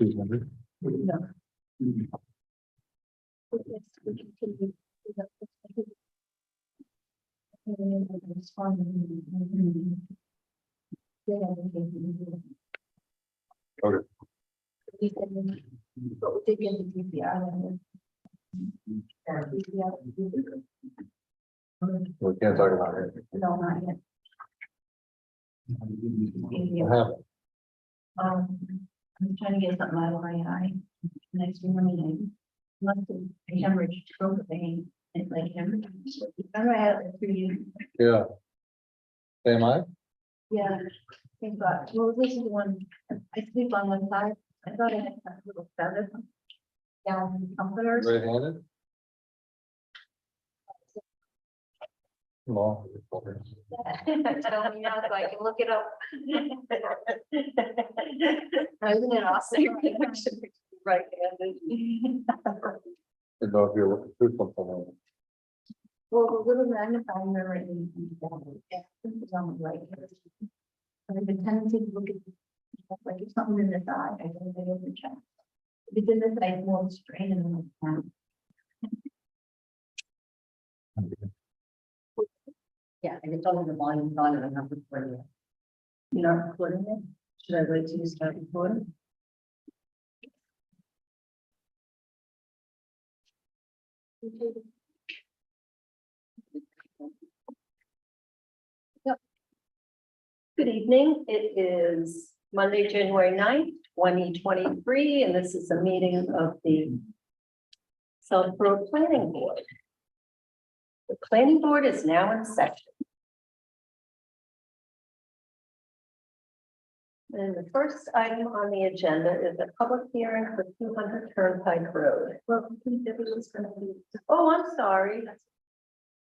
200. No. Yes, we continue. Okay. But we did get the DPI. We can't talk about it. No, not yet. What happened? I'm trying to get something out of my eye. Next morning, I must have hemorrhage, stroke vein, it's like hemorrhage. Remember I had it for you? Yeah. Am I? Yeah. Think about, well, this is the one, I sleep on one side, I thought I had a little feather down in the comforters. Right-handed? No. Tell me now so I can look it up. Isn't it awesome? Right-handed. Didn't know if you're looking through something. Well, the little magnifying mirror in is on the right. I have a tendency to look at like if something in this eye, I don't think it's a check. If it's in this eye, it's more strain in the Yeah, I can tell you the volume's on and I'm not recording it. You're not recording it? Should I wait till you start recording? Good evening. It is Monday, January 9th, 2023, and this is a meeting of the Southborough Planning Board. The Planning Board is now in session. And the first item on the agenda is a public hearing for 200 Turnpike Road. Well, I think that was gonna be. Oh, I'm sorry.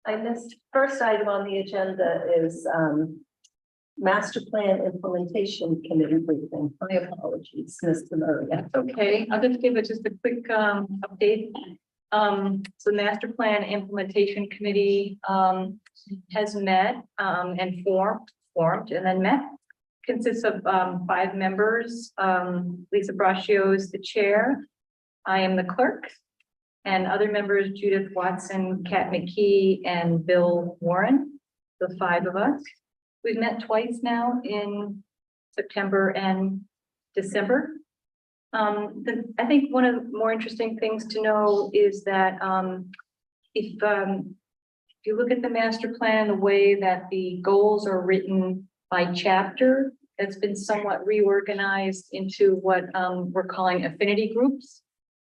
I missed. First item on the agenda is Master Plan Implementation Committee briefing. My apologies, Mr. Murray. Okay, I'll just give it just a quick update. So Master Plan Implementation Committee has met and formed and then met. Consists of 5 members. Lisa Braccio is the chair. I am the clerk. And other members, Judith Watson, Kat McKee, and Bill Warren, the 5 of us. We've met twice now in September and December. I think one of the more interesting things to know is that if you look at the master plan, the way that the goals are written by chapter, that's been somewhat reorganized into what we're calling affinity groups.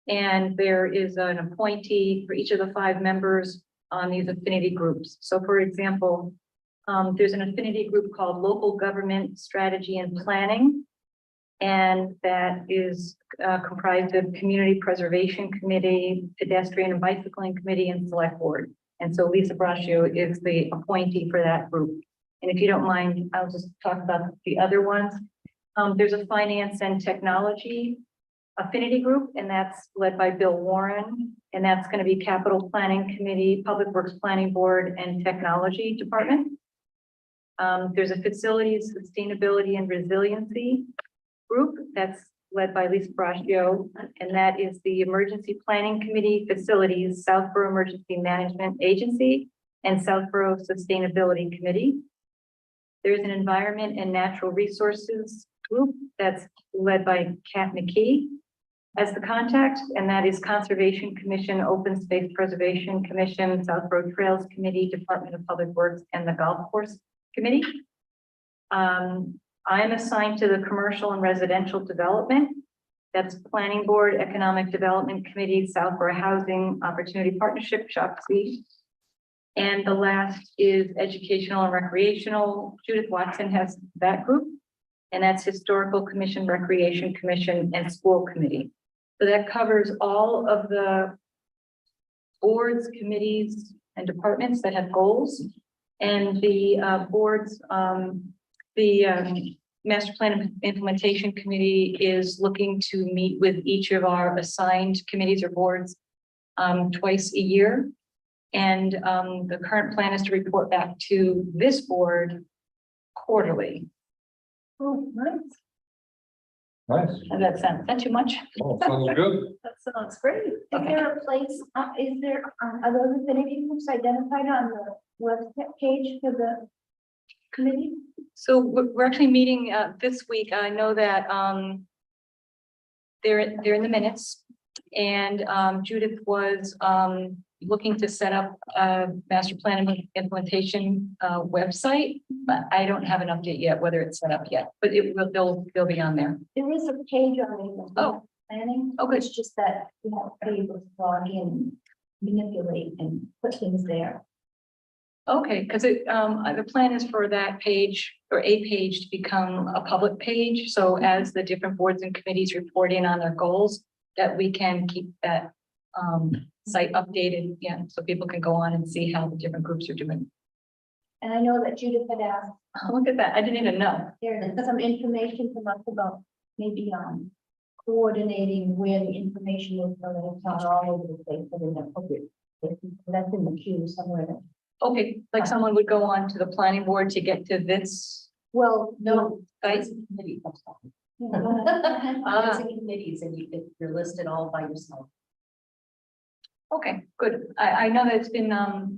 And there is an appointee for each of the 5 members on these affinity groups. So for example, there's an affinity group called Local Government Strategy and Planning. And that is comprised of Community Preservation Committee, Pedestrian and Bicycling Committee, and Select Board. And so Lisa Braccio is the appointee for that group. And if you don't mind, I'll just talk about the other ones. There's a Finance and Technology Affinity Group, and that's led by Bill Warren. And that's going to be Capital Planning Committee, Public Works Planning Board, and Technology Department. There's a Facilities, Sustainability, and Resiliency Group that's led by Lisa Braccio, and that is the Emergency Planning Committee, Facilities, Southborough Emergency Management Agency, and Southborough Sustainability Committee. There's an Environment and Natural Resources Group that's led by Kat McKee as the contact, and that is Conservation Commission, Open Space Preservation Commission, Southborough Trails Committee, Department of Public Works, and the Golf Course Committee. I'm assigned to the Commercial and Residential Development. That's Planning Board, Economic Development Committee, Southborough Housing Opportunity Partnership, SHOPC. And the last is Educational and Recreational. Judith Watson has that group. And that's Historical Commission, Recreation Commission, and School Committee. So that covers all of the boards, committees, and departments that have goals. And the boards, the Master Plan Implementation Committee is looking to meet with each of our assigned committees or boards twice a year. And the current plan is to report back to this board quarterly. Oh, nice. Nice. How's that sound? Is that too much? Oh, sounds good. That sounds great. Is there a place, are those affinity groups identified on the web page for the committee? So we're actually meeting this week. I know that they're in the minutes. And Judith was looking to set up a master plan implementation website, but I don't have an update yet whether it's set up yet, but it will, they'll be on there. There is a page on the Oh. planning. Okay. It's just that you have to be able to log in, manipulate and put things there. Okay, because the plan is for that page or a page to become a public page. So as the different boards and committees report in on their goals, that we can keep that site updated, yeah, so people can go on and see how the different groups are doing. And I know that Judith had asked, Look at that, I didn't even know. there's some information from us about maybe coordinating where the information is, so that it's not all over the place, but in the appropriate places. That's in the queue somewhere. Okay, like someone would go on to the planning board to get to this. Well, No, Right. it's a committee. Ah. It's a committees and you're listed all by yourself. Okay, good. I know that it's been,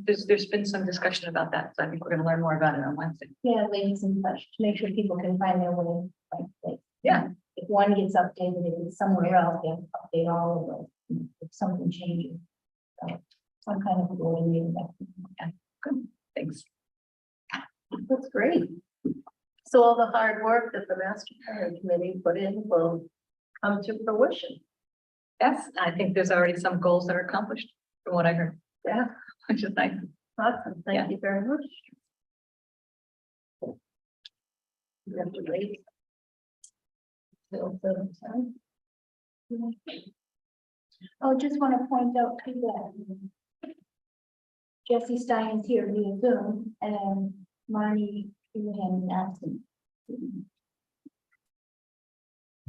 there's been some discussion about that, so I think we're gonna learn more about it on Wednesday. Yeah, ladies in touch to make sure people can find their way. in the right place. Yeah. If one gets updated, if it's somewhere else, they have to update all of them. If something changes. So, some kind of coordinating. Thanks. That's great. So all the hard work that the master plan committee put in will come to fruition. Yes, I think there's already some goals that are accomplished from what I heard. Yeah. Which is nice. Awesome, Yeah. thank you very much. You have to wait. Till 7:10. Oh, just want to point out too that Jesse Stein's here via Zoom and Marnie Houlihan absent.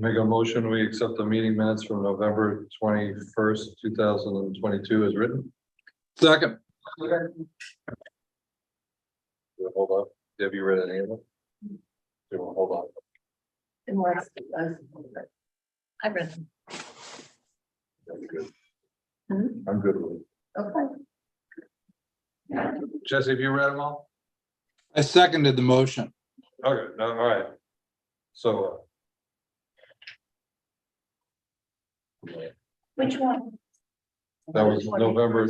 Make a motion, we accept the meeting minutes from November 21st, 2022 as written. Second. Hold up, have you read any of them? Hold on. Unless, I read them. That'd be good. Hmm? I'm good with okay, it. Jesse, have you read them all? I seconded the motion. Okay, no, all right. So. Which one? That was November,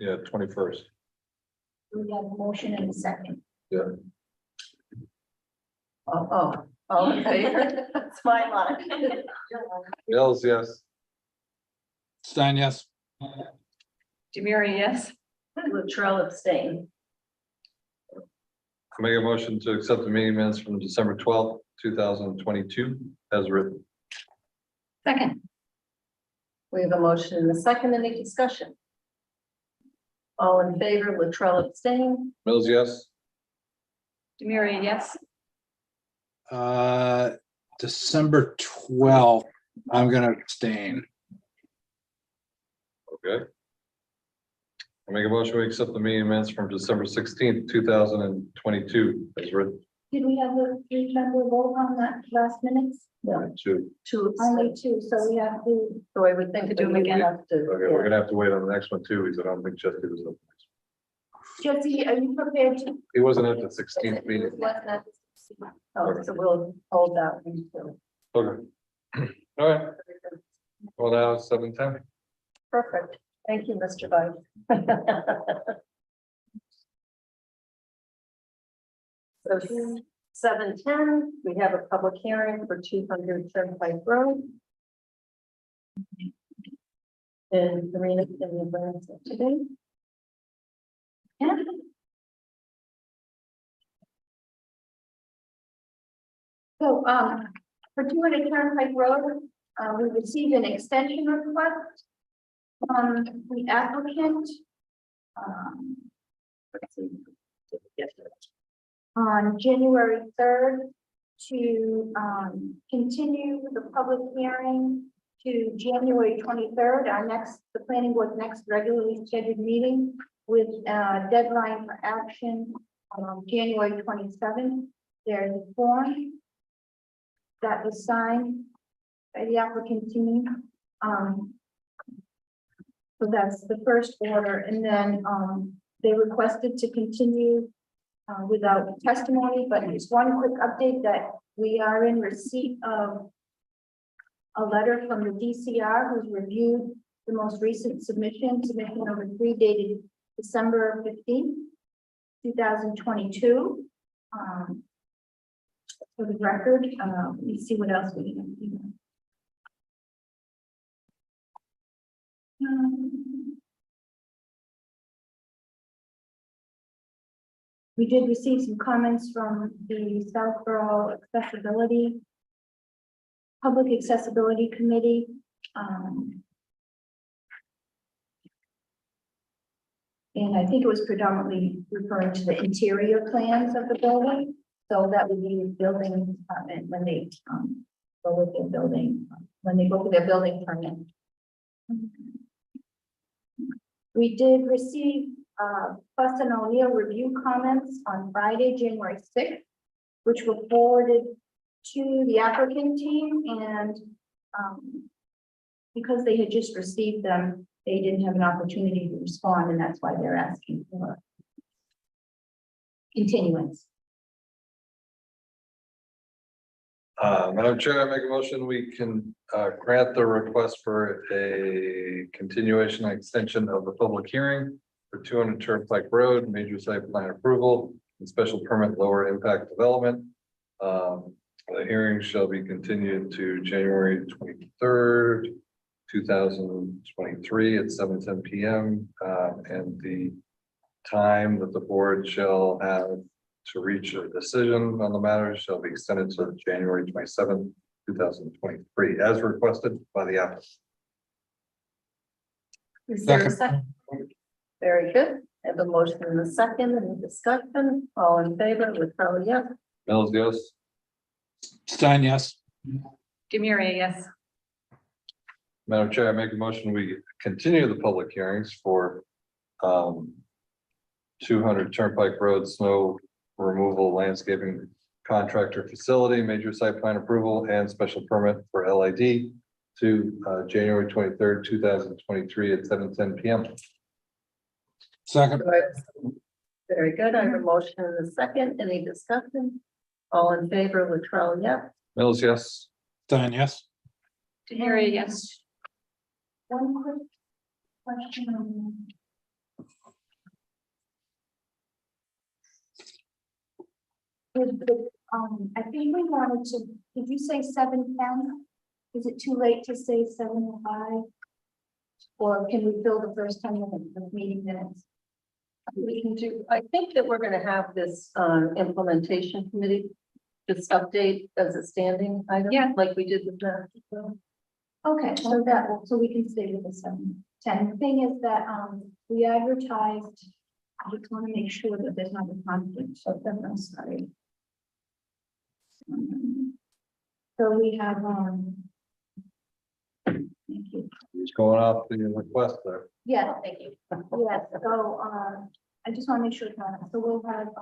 yeah, 21st. We have a motion and a second. all in favor? That's my line. Mills, yes. Stein, yes. Demiria, yes. Latrell abstain. Make a motion to accept the meeting minutes from December 12th, 2022 as written. Second. We have a motion and a second, any discussion? All in favor, Latrell abstain. Mills, yes. Demiria, yes. December 12th, I'm gonna abstain. Okay. I make a motion, we accept the meeting minutes from December 16th, 2022 as written. Did we have a three-member vote on that last minutes? No, Two. two Only abstain. two, so we have to, So I would think To that do them we again. have to. Okay, we're gonna have to wait on the next one too, because I don't think Jesse was up. Jesse, are you prepared to? He wasn't at the 16th meeting. Oh, so we'll hold that one too. Okay. All right, well, now it's 7:10. Perfect. Thank you, Mr. Vice. So 7:10, we have a public hearing for 200 Turnpike Road. And Karina, can you bring us up today? So, for 200 Turnpike Road, we received an extension request from the applicant. Let's see. On January 3rd to, continue the public hearing to January 23rd, the planning board's next regularly scheduled meeting with a deadline for action, January 27th. There's a form. that was signed by the applicant team. So that's the first order, and then, they requested to continue without testimony, but just one quick update that we are in receipt of a letter from the DCR who's reviewed the most recent submission number 3 dated December 15th, 2022. For the record, let me see what else we can do. We did receive some comments from the Southborough Accessibility, Public Accessibility Committee. And I think it was predominantly referring to the interior plans of the building. So that would be the building department when they go with their building, when they go for their building permit. We did receive Fuss and O'Neill review comments on Friday, January 6th, which were forwarded to the applicant team, and because they had just received them, they didn't have an opportunity to respond, and that's why they're asking for continuance. Madam Chair, I make a motion, we can grant the request for a continuation and extension of the public hearing for 200 Turnpike Road, major site plan approval and special permit lower impact development. The hearing shall be continued to January 23rd, 2023 at 7:10 p.m. And the time that the board shall have to reach a decision on the matter shall be extended to January 27th, 2023, as requested by the applicant. Is there a second? Very good. I have a motion and a second, any discussion? All in favor, Latrell, yes. Mills, yes. Stein, yes. Demiria, yes. Madam Chair, I make a motion, we continue the public hearings for 200 Turnpike Road snow removal landscaping contractor facility, major site plan approval and special permit for LID to January 23rd, 2023 at 7:10 p.m. Second, Very good. I have a motion and a second, any discussion? All in favor, Latrell, yes. Mills, yes. Stein, yes. Demiria, yes. One quick question on. I think we wanted to, did you say 7:10? Is it too late to say 7:05? Or can we fill the first 10 minutes of meeting minutes? We can do, I think that we're gonna have this implementation committee just update as a standing item. Yeah. Like we did with that. Okay, so so we can stay with the 7:10. The thing is that, we advertised, I just want to make sure that there's not a conflict, so then I'm sorry. So we have, thank you. It's going off the request there. Yes, Thank you. yes, so, I just want to make sure it's on. So we'll have,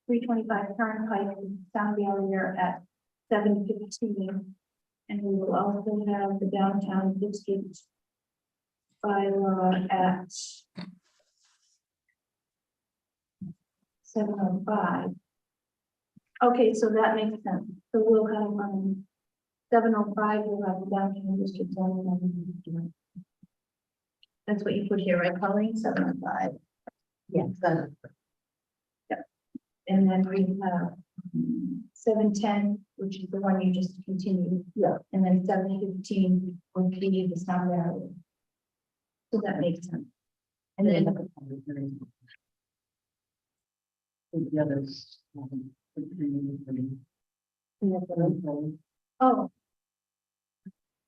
325 Turnpike Sound Barrier at 7:15. And we will also have the downtown district bylaw at 7:05. Okay, so that makes sense. So we'll have, 7:05, we'll have the downtown district zoning. That's what you put here, right, Colleen? 7:05. Yes. Yeah. And then we have 7:10, which is the one you just continued. Yeah. And then 7:15 will be the sound barrier. So that makes sense. And then. The others. Oh.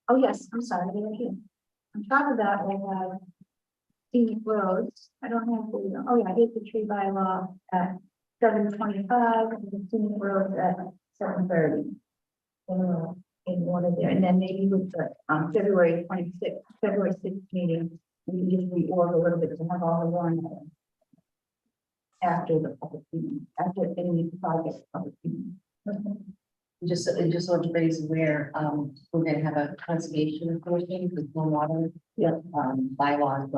Oh, yes, I'm sorry, I didn't hear. On top of that, we have scenic roads. I don't have the, oh yeah, here's the tree bylaw at 7:25 and the scenic roads at 7:30. In one of there, and then maybe with the February 6th meeting, we can just reorder a little bit to have all the warrant after the public meeting, after any project public meeting. Just so everybody's aware, we're gonna have a conservation enforcement with no water. Bylaws,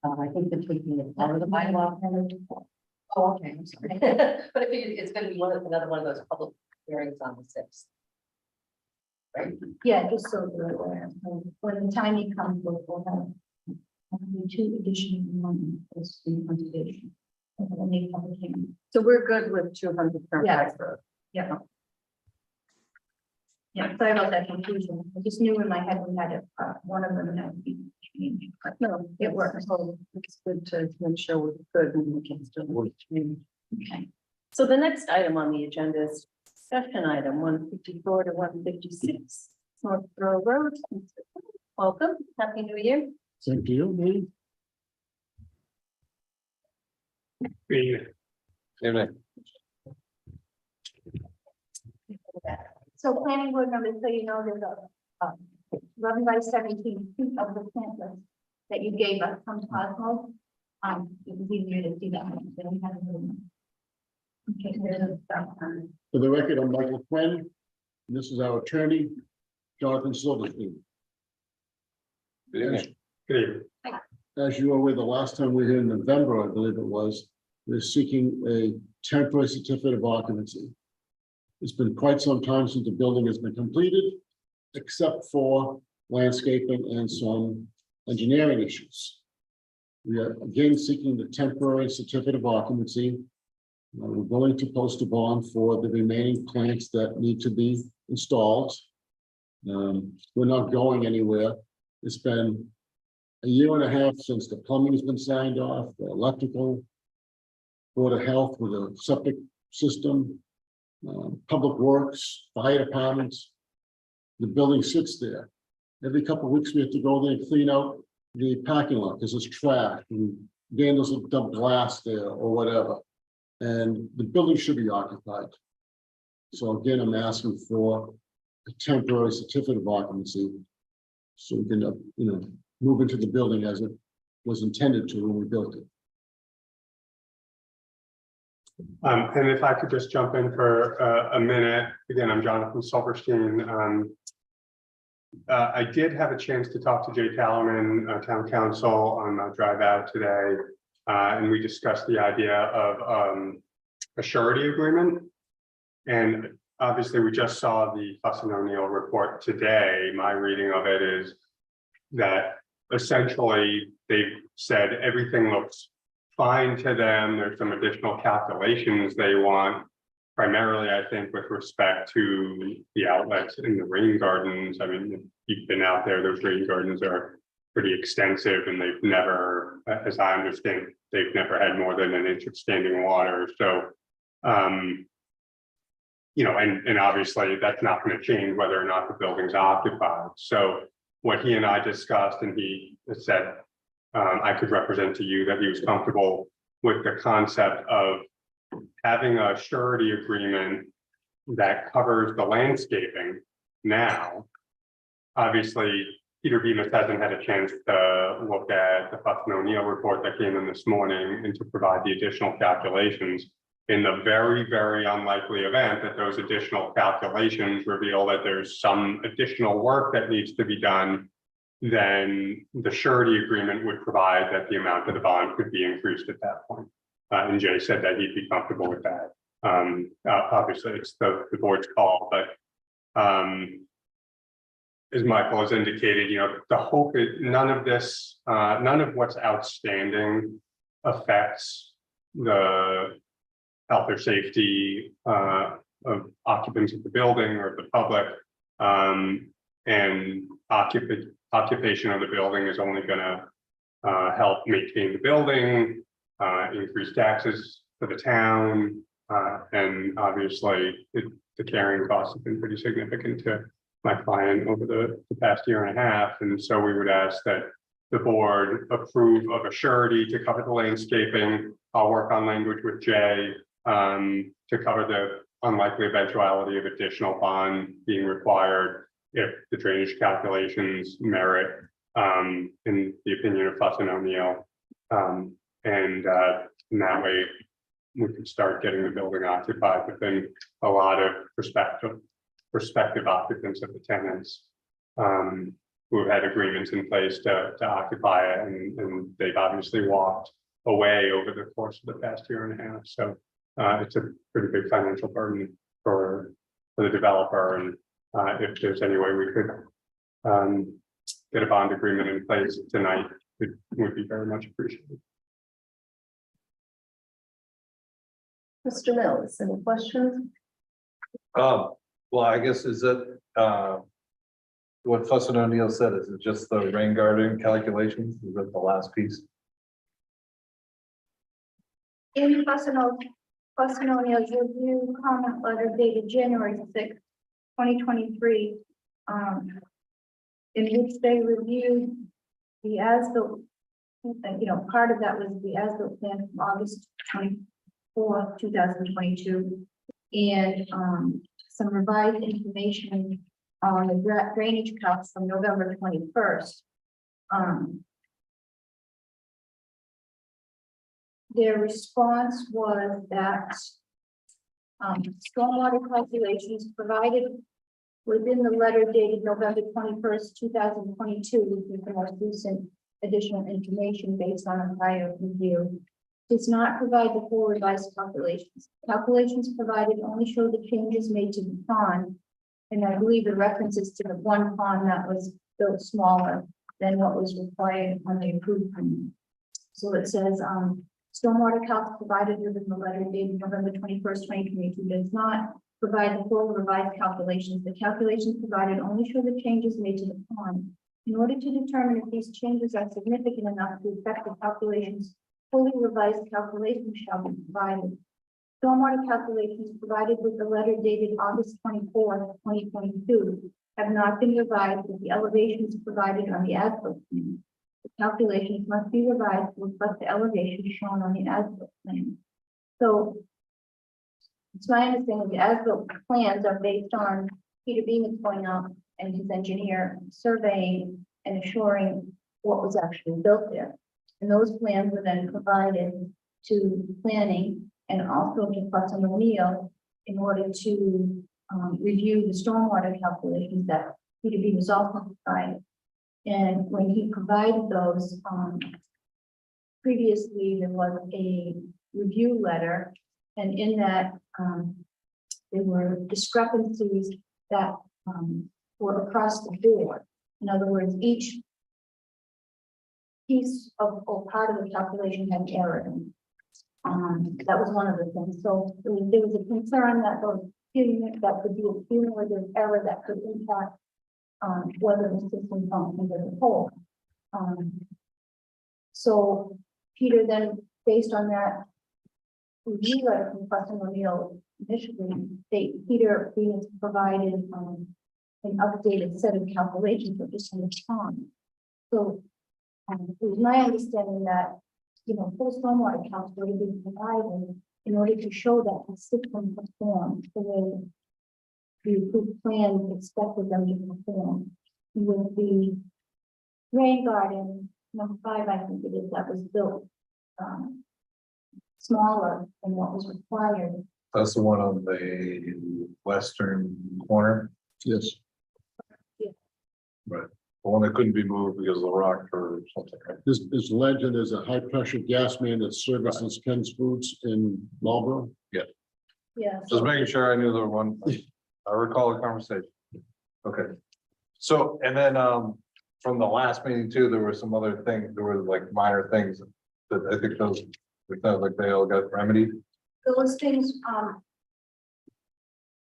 I think they're taking it out of the bylaw. Oh, okay, I'm sorry. But I figured it's gonna be another one of those public hearings on the 6th. Right? Yeah, just so they're aware. So when the timing comes, we'll have only 2 additional ones as the conservation. And we'll make public hearing. So we're good with 200 Turnpike Road. Yeah. Yeah, sorry about that confusion. I just knew in my head we had one of them that would be changed, but No, it works. So it's good to make sure we're good and we can still change. Okay. So the next item on the agenda is discussion item 154 to 156. North Throw Road. Welcome, happy new year. Thank you. Evening. So planning board members, so you know, there's a 11 by 17 feet of the plant list that you gave us from Cosmo. It was easier to see that one, so we have a little. Okay, there's a stuff on For the record, I'm Michael Quinn. And this is our attorney, Jonathan Silverstein. Good evening. As you are aware, the last time we were here in November, I believe it was, we're seeking a temporary certificate of occupancy. It's been quite some time since the building has been completed, except for landscaping and some engineering issues. We are again seeking the temporary certificate of occupancy. We're going to post a bond for the remaining plants that need to be installed. We're not going anywhere. It's been a year and a half since the plumbing has been signed off, the electrical, Board of Health with a septic system, Public Works, fire departments. The building sits there. Every couple of weeks, we have to go there and clean out the parking lot because it's trash and vandals have dumped glass there or whatever. And the building should be occupied. So again, I'm asking for a temporary certificate of occupancy. So we can, move into the building as it was intended to when we built it. And if I could just jump in for a minute, again, I'm Jonathan Silverstein. I did have a chance to talk to Jay Tallerman, town council, on my drive out today. And we discussed the idea of a surety agreement. And obviously, we just saw the Fuss and O'Neill report today. My reading of it is that essentially they've said everything looks fine to them. There's some additional calculations they want, primarily, I think, with respect to the outlets in the rain gardens. I mean, if you've been out there, those rain gardens are pretty extensive and they've never, as I understand, they've never had more than an inch of standing water. So, and obviously that's not going to change whether or not the building's occupied. So what he and I discussed, and he said, I could represent to you that he was comfortable with the concept of having a surety agreement that covers the landscaping now. Obviously, Peter Bemis hasn't had a chance to look at the Fuss and O'Neill report that came in this morning and to provide the additional calculations. In the very, very unlikely event that those additional calculations reveal that there's some additional work that needs to be done, then the surety agreement would provide that the amount of the bond could be increased at that point. And Jay said that he'd be comfortable with that. Obviously, it's the board's call, but as Michael has indicated, the hope is none of what's outstanding affects the health or safety of occupants of the building or of the public, and occupation of the building is only going to help maintain the building, increase taxes for the town, and obviously the carrying costs have been pretty significant to my client over the past year and a half. And so we would ask that the board approve of a surety to cover the landscaping. I'll work on language with Jay to cover the unlikely eventuality of additional bond being required if the drainage calculations merit, in the opinion of Fuss and O'Neill. And that way we can start getting the building occupied within a lot of perspective. prospective occupants of the tenants. Who have had agreements in place to occupy it, and they've obviously walked away over the course of the past year and a half. So it's a pretty big financial burden for the developer, and if there's any way we could get a bond agreement in place tonight, it would be very much appreciated. Mr. Mills, any questions? Well, I guess is it, what Fuss and O'Neill said, is it just the rain garden calculations? Is that the last piece? In Fuss and O'Neill's review comment letter dated January 6th, 2023, in which they reviewed the as-built, part of that was the as-built plan from August 24th, 2022, and some revised information on the drainage cuts from November 21st. Their response was that stormwater calculations provided within the letter dated November 21st, 2022, which is the most recent additional information based on a prior review, does not provide the full revised calculations. Calculations provided only show the changes made to the pond, and I believe the references to the one pond that was built smaller than what was required on the approved plan. So it says, stormwater calcs provided within the letter dated November 21st, 2022 does not provide the full revised calculations. The calculations provided only show the changes made to the pond. In order to determine if these changes are significant enough to affect the calculations, fully revised calculations shall be provided. Stormwater calculations provided with the letter dated August 24th, 2022 have not been revised with the elevations provided on the as-built plan. The calculations must be revised to reflect the elevations shown on the as-built plan. So it's my understanding the as-built plans are based on Peter Bemis going out and his engineer surveying and assuring what was actually built there. And those plans were then provided to planning and also to Fuss and O'Neill in order to review the stormwater calculations that Peter Bemis also provided. And when he provided those, previously there was a review letter, and in that there were discrepancies that were across the board. In other words, each piece of or part of the calculation had error in it. That was one of the things. So there was a concern that that could be a cumulative error that could impact whether the system functions as a whole. So Peter then, based on that review letter from Fuss and O'Neill, initially, Peter Bemis provided an updated set of calculations for just the time. So it was my understanding that full stormwater counts would have been provided in order to show that the system performed the way the approved plan expected them to perform. With the rain garden, number 5, I think it is, that was built smaller than what was required. That's the one on the western corner, Yes. right? The one that couldn't be moved because of the rock or something, right? This legend is a high pressure gas main that services Ken's Foods in Marlboro. Yeah. Just making sure I knew the one, I recall the conversation. Okay. So, and then, from the last meeting too, there were some other things, there were like minor things that I think those, it sounds like they all got remedied. Those things,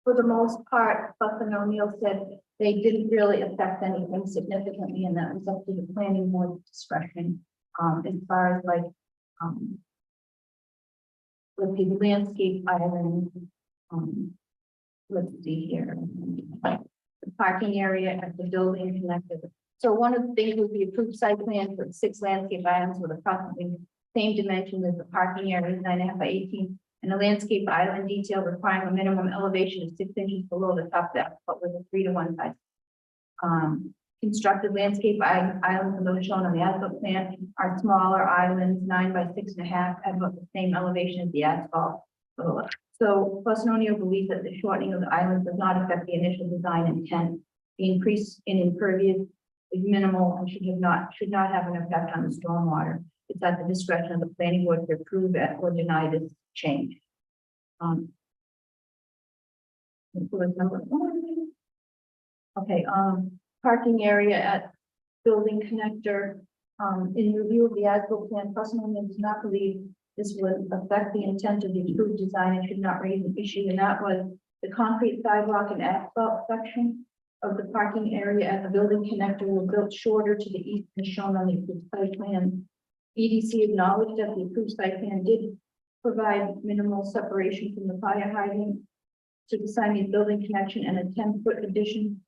for the most part, Fuss and O'Neill said they didn't really affect anything significantly, and that was up to the planning board discretion. As far as like, with the landscape island, let's see here, the parking area at the building connected. So one of the things would be approved site plan for 6 landscape islands with approximately same dimensions as the parking area, 9.5 by 18, and a landscape island detail requiring a minimum elevation of 6 inches below the top depth, but with a 3-to-1 size. Constructed landscape islands, those shown on the asphalt plan, are smaller islands, 9 by 6.5, at about the same elevation as the asphalt. So So Fuss O'Neill believes that the shortening of the island does not affect the initial design intent. The increase in impervious is minimal and should not have an effect on the stormwater. It's at the discretion of the planning board to approve it or deny this change. So it's number one. Okay, parking area at building connector. In review of the as-built plan, Fuss O'Neill does not believe this would affect the intent of the approved design and should not raise an issue, and that was the concrete sidewalk and asphalt section of the parking area at the building connector were built shorter to the east than shown on the approved site plan. EDC acknowledged that the approved site plan did provide minimal separation from the fire hydrant to the Siamese building connection and a 10-foot addition.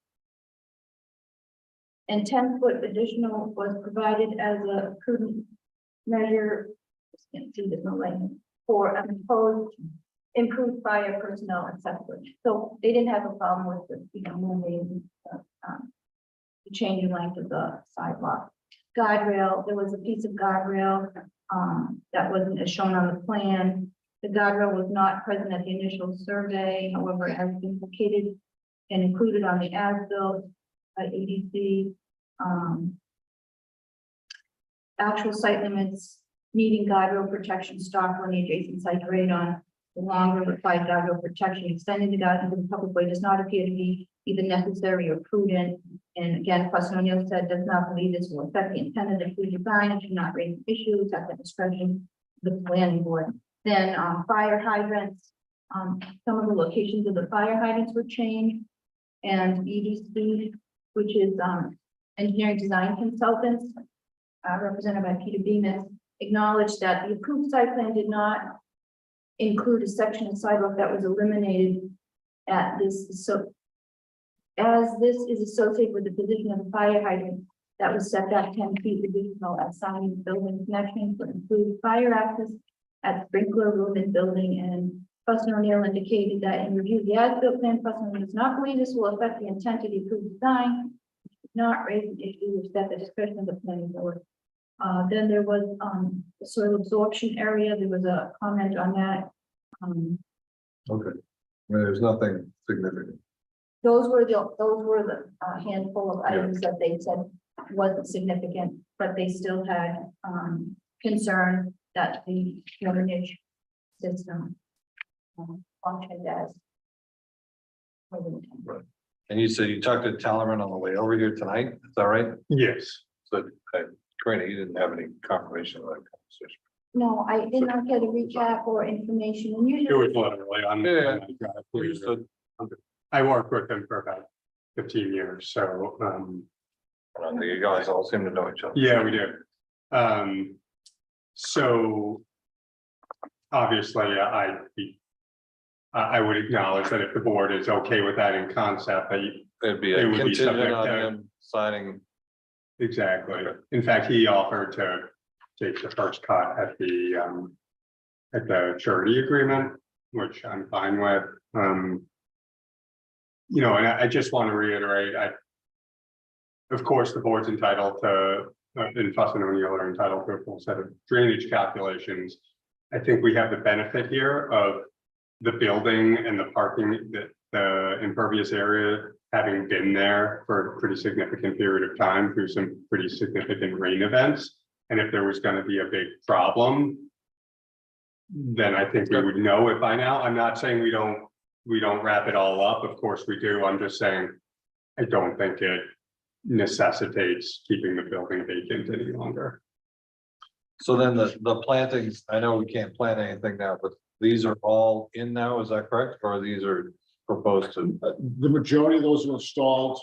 And 10-foot additional was provided as a prudent measure. Can't see there's no lighting for an imposed improved fire personnel and such. So they didn't have a problem with the, moving the change in length of the sidewalk. Guardrail, there was a piece of guardrail that wasn't as shown on the plan. The guardrail was not present at the initial survey, however, it has been located and included on the as-built by EDC. Actual site limits needing guardrail protection stopped when the adjacent site grade on the longer required guardrail protection extending the guardrail into the public way does not appear to be either necessary or prudent. And again, Fuss O'Neill said does not believe this will affect the intent of the design and should not raise issues at the discretion of the planning board. Then fire hydrants, some of the locations of the fire hydrants were changed, and EDC, which is engineering design consultants, represented by Peter Bemis, acknowledged that the approved site plan did not include a section of sidewalk that was eliminated at this. So, as this is associated with the position of the fire hydrant that was set back 10 feet additional at Siamese building connection to include fire access at sprinkler room and building. And Fuss O'Neill indicated that in review of the as-built plan, Fuss O'Neill does not believe this will affect the intent of the approved design, not raise an issue which at the discretion of the planning board. Then there was the soil absorption area. There was a comment on that. Okay, I mean, there's nothing significant. Those were the handful of items that they said wasn't significant, but they still had concern that the drainage system functioned as. Right. And you said you talked to Tallerman on the way over here tonight, is that right? Yes. So, Karina, you didn't have any confirmation of that conversation. No, I did not get a recap or information, and It usually. was literally on. Yeah. on- I worked with him for about 15 years, so, You guys all seem to know each other. yeah, we do. So obviously, I would acknowledge that if the board is okay with that in concept, that It'd be It a would be contingent subject on to- him signing. exactly. Okay. In fact, he offered to take the first cut at the surety agreement, which I'm fine with. And I just want to reiterate, of course, the board's entitled to, and Fuss and O'Neill are entitled to a full set of drainage calculations. I think we have the benefit here of the building and the parking, the impervious area having been there for a pretty significant period of time through some pretty significant rain events. And if there was going to be a big problem, then I think we would know it by now. I'm not saying we don't wrap it all up. Of course we do. I'm just saying, I don't think it necessitates keeping the building vacant any longer. So then the plantings, I know we can't plant anything now, but these are all in now, is that correct? Or these are proposed to? The majority of those are installed.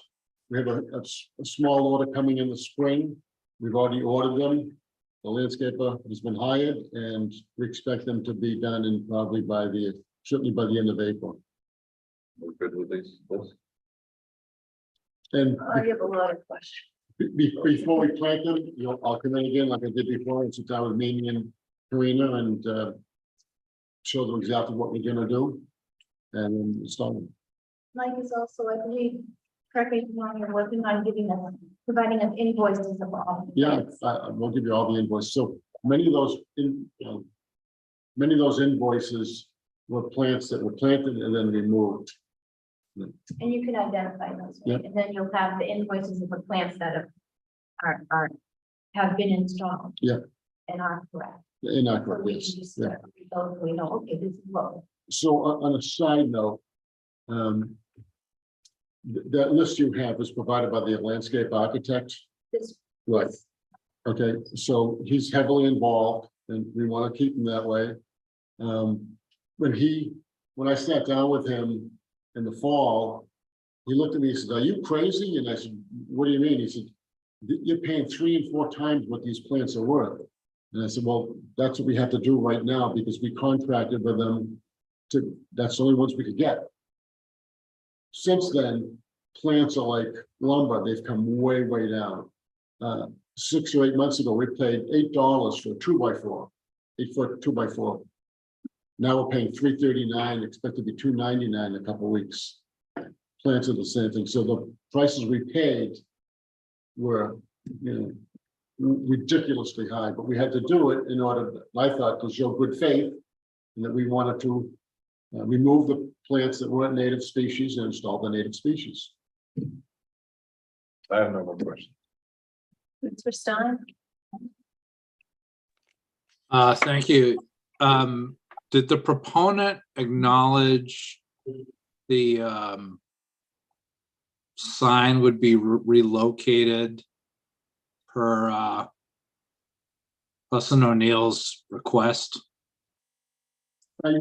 We have a small order coming in the spring. We've already ordered them. The landscaper has been hired and we expect them to be done in probably certainly by the end of April. We're good with these? And I have a lot of questions. before we plant them, I'll come in again like I did before and sit down with Mimi and Karina and show them exactly what we're gonna do. And install them. Mike is also, I believe, correct me if I'm wrong, you're working on providing us invoices of all. Yeah, we'll give you all the invoices. So many of those invoices were plants that were planted and then removed. And you can identify those, Yeah. right? And then you'll have the invoices of the plants that have been installed. Yeah. And are correct. So Inaccurate, we yes. can just, Yeah. we know, okay, this is what. So on a side note, that list you have is provided by the landscape architect. This, Right. Okay, so he's heavily involved and we want to keep him that way. When I sat down with him in the fall, he looked at me and said, "Are you crazy?" And I said, "What do you mean?" He said, "You're paying 3 and 4 times what these plants are worth." And I said, "Well, that's what we have to do right now because we contracted with them that's the only ones we could get." Since then, plants are like lumber, they've come way, way down. 6 or 8 months ago, we paid $8 for a 2x4, 8-foot 2x4. Now we're paying $3.39, expect to be $2.99 in a couple of weeks. Plants are the same thing, so the prices we paid were, ridiculously high, but we had to do it in order, I thought, to show good faith, and that we wanted to remove the plants that weren't native species and install the native species. I have no more questions. Mr. Stein? Thank you. Did the proponent acknowledge the sign would be relocated per Hudson O'Neill's request? I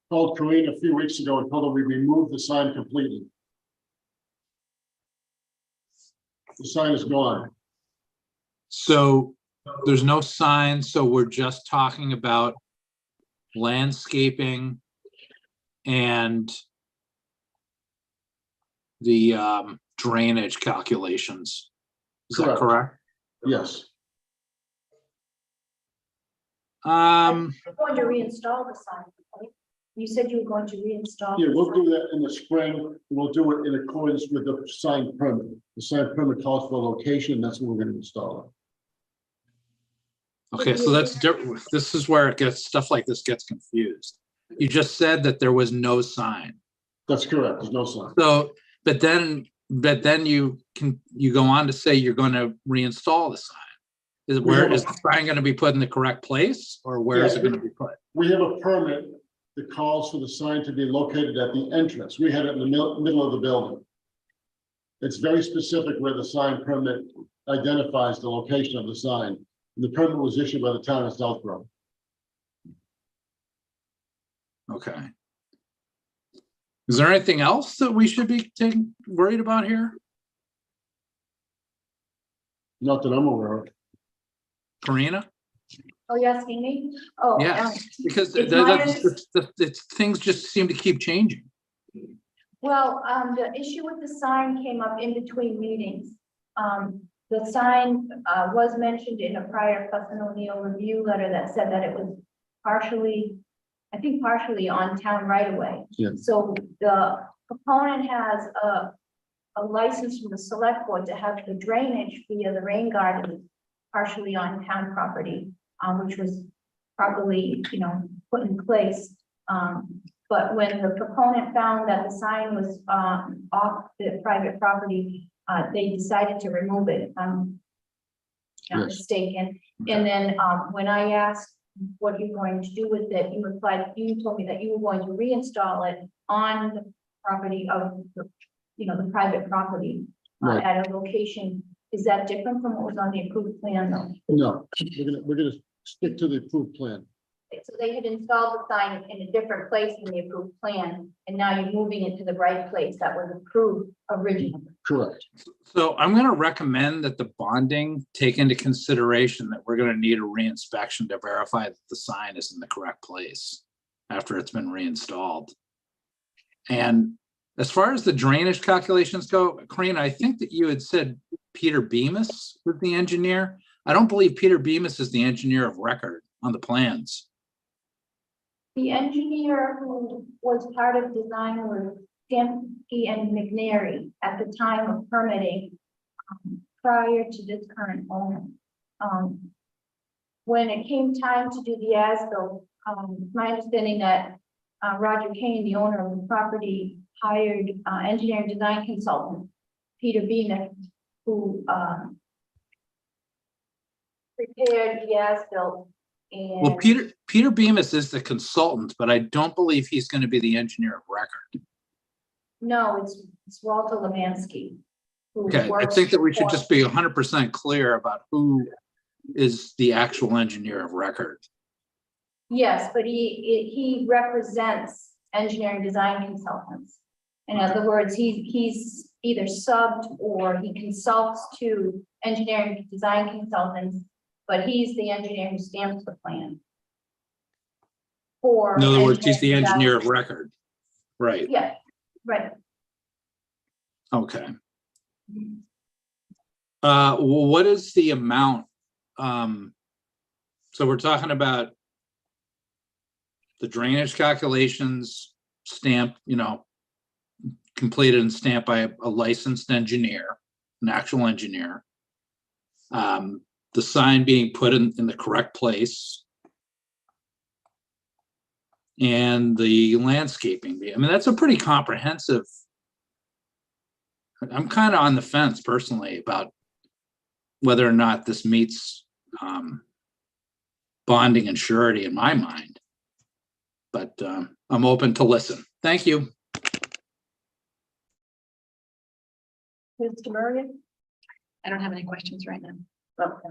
called Corinne a few weeks ago and told her we removed the sign completely. The sign is gone. So there's no sign, so we're just talking about landscaping and the drainage calculations. Is that correct? Yes, Um, You're going to reinstall the sign, right? You said you were going to reinstall. yeah, the we'll sign. do that in the spring. We'll do it in accordance with the sign permit. The sign permit calls for a location, that's where we're gonna install okay, so that's different. This is where it gets, stuff like this gets confused. You just said that there was no sign. it. That's correct, there's no sign. So, but then you go on to say you're going to reinstall the sign. Is the sign going to be put in the correct place, or where is it going to be put? We have a permit that calls for the sign to be located at the entrance. We had it in the middle of the building. It's very specific where the sign permit identifies the location of the sign. The permit was issued by the town of Southborough. Okay. Is there anything else that we should be worried about here? Not that I'm aware of. Karina? Oh, you're asking me? Oh. Yes, because it's my things just seem to keep changing. Well, the issue with the sign came up in between meetings. The sign, was mentioned in a prior Hudson O'Neill review letter that said that it was partially on town right away. Yeah. So the proponent has a license from the select board to have the drainage via the rain garden partially on town property, which was properly, put in place. But when the proponent found that the sign was off the private property, they decided to remove it, if I'm not Yes. mistaken. And then when I asked what you're going to do with it, you told me that you were going to reinstall it on the property of the private property Right. at a location. Is that different from what was on the approved plan though? No, we're gonna stick to the approved plan. So they had installed the sign in a different place in the approved plan, and now you're moving it to the right place that was approved originally. Correct. So I'm going to recommend that the bonding take into consideration that we're going to need a reinspection to verify that the sign is in the correct place after it's been reinstalled. And as far as the drainage calculations go, Karina, I think that you had said Peter Bemis was the engineer. I don't believe Peter Bemis is the engineer of record on the plans. The engineer who was part of design was Stampy and McNary at the time of permitting, prior to this current owner. When it came time to do the as-built, my understanding that Roger Kane, the owner of the property, hired engineering design consultant, Peter Beamick, who prepared the as-built. Well, And Peter Bemis is the consultant, but I don't believe he's going to be the engineer of record. no, it's Walter Lemansky. who Okay, I works think that we should for- just be 100% clear about who is the actual engineer of record. Yes, but he represents engineering design consultants. In other words, he's either subbed or he consults to engineering design consultants, but he's the engineer who stamps the plan. For. In other words, he's the engineering engineer design. of record. Right, Yeah, right. okay. Well, what is the amount? So we're talking about the drainage calculations stamped, completed and stamped by a licensed engineer, an actual engineer. The sign being put in the correct place. And the landscaping. I mean, that's a pretty comprehensive. I'm kind of on the fence personally about whether or not this meets bonding and surety in my mind. But I'm open to listen. Thank you. Mr. Murray? I don't have any questions right now. Okay.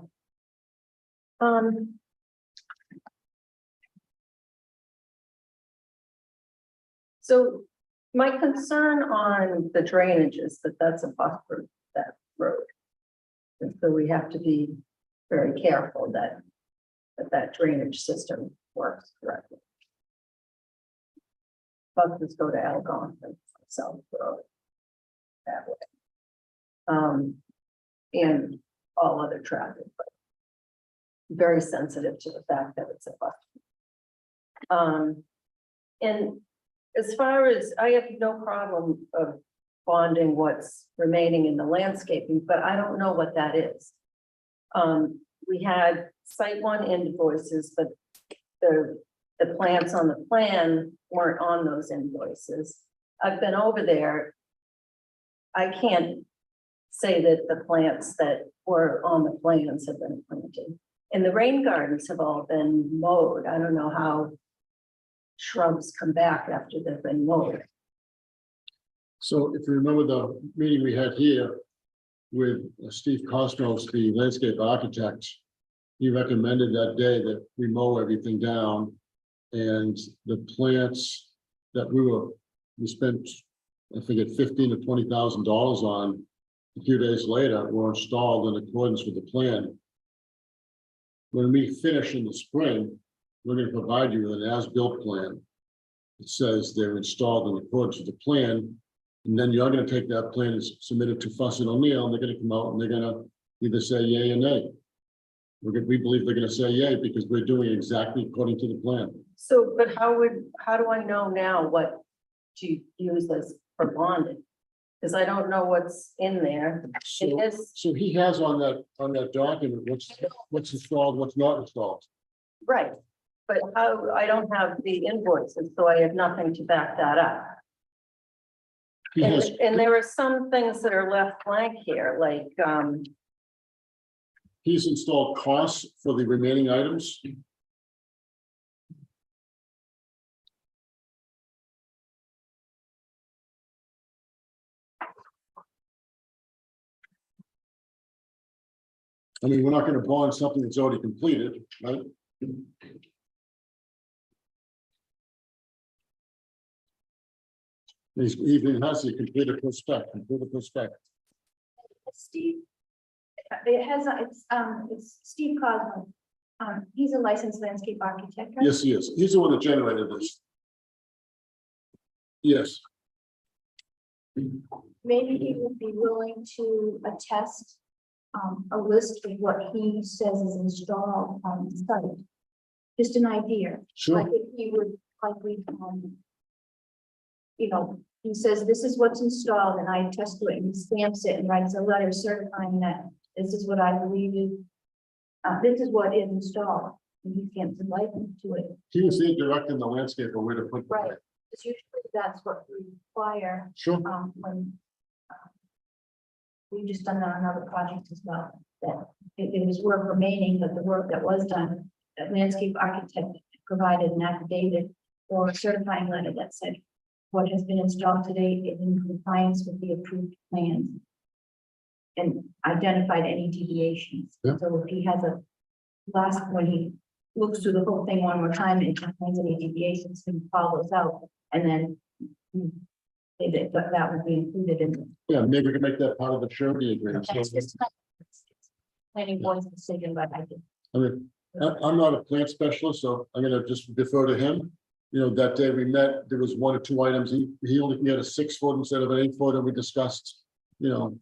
So my concern on the drainage is that that's a buffer, that road. And so we have to be very careful that that drainage system works correctly. Buses go to Algonquin, South Road. That way. And all other traffic, but very sensitive to the fact that it's a bus. And as far as, I have no problem of bonding what's remaining in the landscaping, but I don't know what that is. We had site one invoices, but the plants on the plan weren't on those invoices. I've been over there. I can't say that the plants that were on the plans have been planted. And the rain gardens have all been mowed. I don't know how shrubs come back after they've been mowed. So if you remember the meeting we had here with Steve Cosmos, the landscape architect, he recommended that day that we mow everything down. And the plants that we spent, I think, at $15,000 to $20,000 on, a few days later were installed in accordance with the plan. When we finish in the spring, we're going to provide you with an as-built plan. It says they're installed in accordance with the plan. And then you're going to take that plan and submit it to Fuss and O'Neill, and they're going to come out and they're going to either say yay or nay. We believe they're going to say yay because we're doing exactly according to the plan. So, but how do I know now what to use as for bonding? Because I don't know what's in there. So, It is, so he has on that document, what's installed, what's not installed. right, but how, I don't have the invoices, so I have nothing to back that up. He has, And there are some things that are left blank here, like, he's installed costs for the remaining items. I mean, we're not gonna bond something that's already completed, right? He even has the completed perspective, Steve, it has, it's Steve Cosmo. He's a licensed landscape architect. right? Yes, he is. He's the one that generated this. Yes, Maybe he would be willing to attest a list of what he says is installed on the site. Just an idea, sure. like if he would, he says, this is what's installed and I attest to it and he stamps it and writes a letter certifying that this is what I believe is, this is what is installed. and he can't invite them to it. He was the directing the landscape or where to put. the Right. plant. Because usually that's what we require, Sure. when we just done that on another project as well, that it was work remaining, but the work that was done, that landscape architect provided an affidavit or a certifying letter that said what has been installed today is in compliance with the approved plans and identified any deviations. Yeah. So if he has a when he looks through the whole thing one more time and finds any deviations, he follows out, and then that would be included in. Yeah, maybe we can make that part of the surety agreement. So, That's just planning board's decision, but I think. I mean, I'm not a plant specialist, so I'm gonna just defer to him. You know, that day we met, there was 1 or 2 items. He only can get a 6-foot instead of an 8-foot, and we discussed, you know,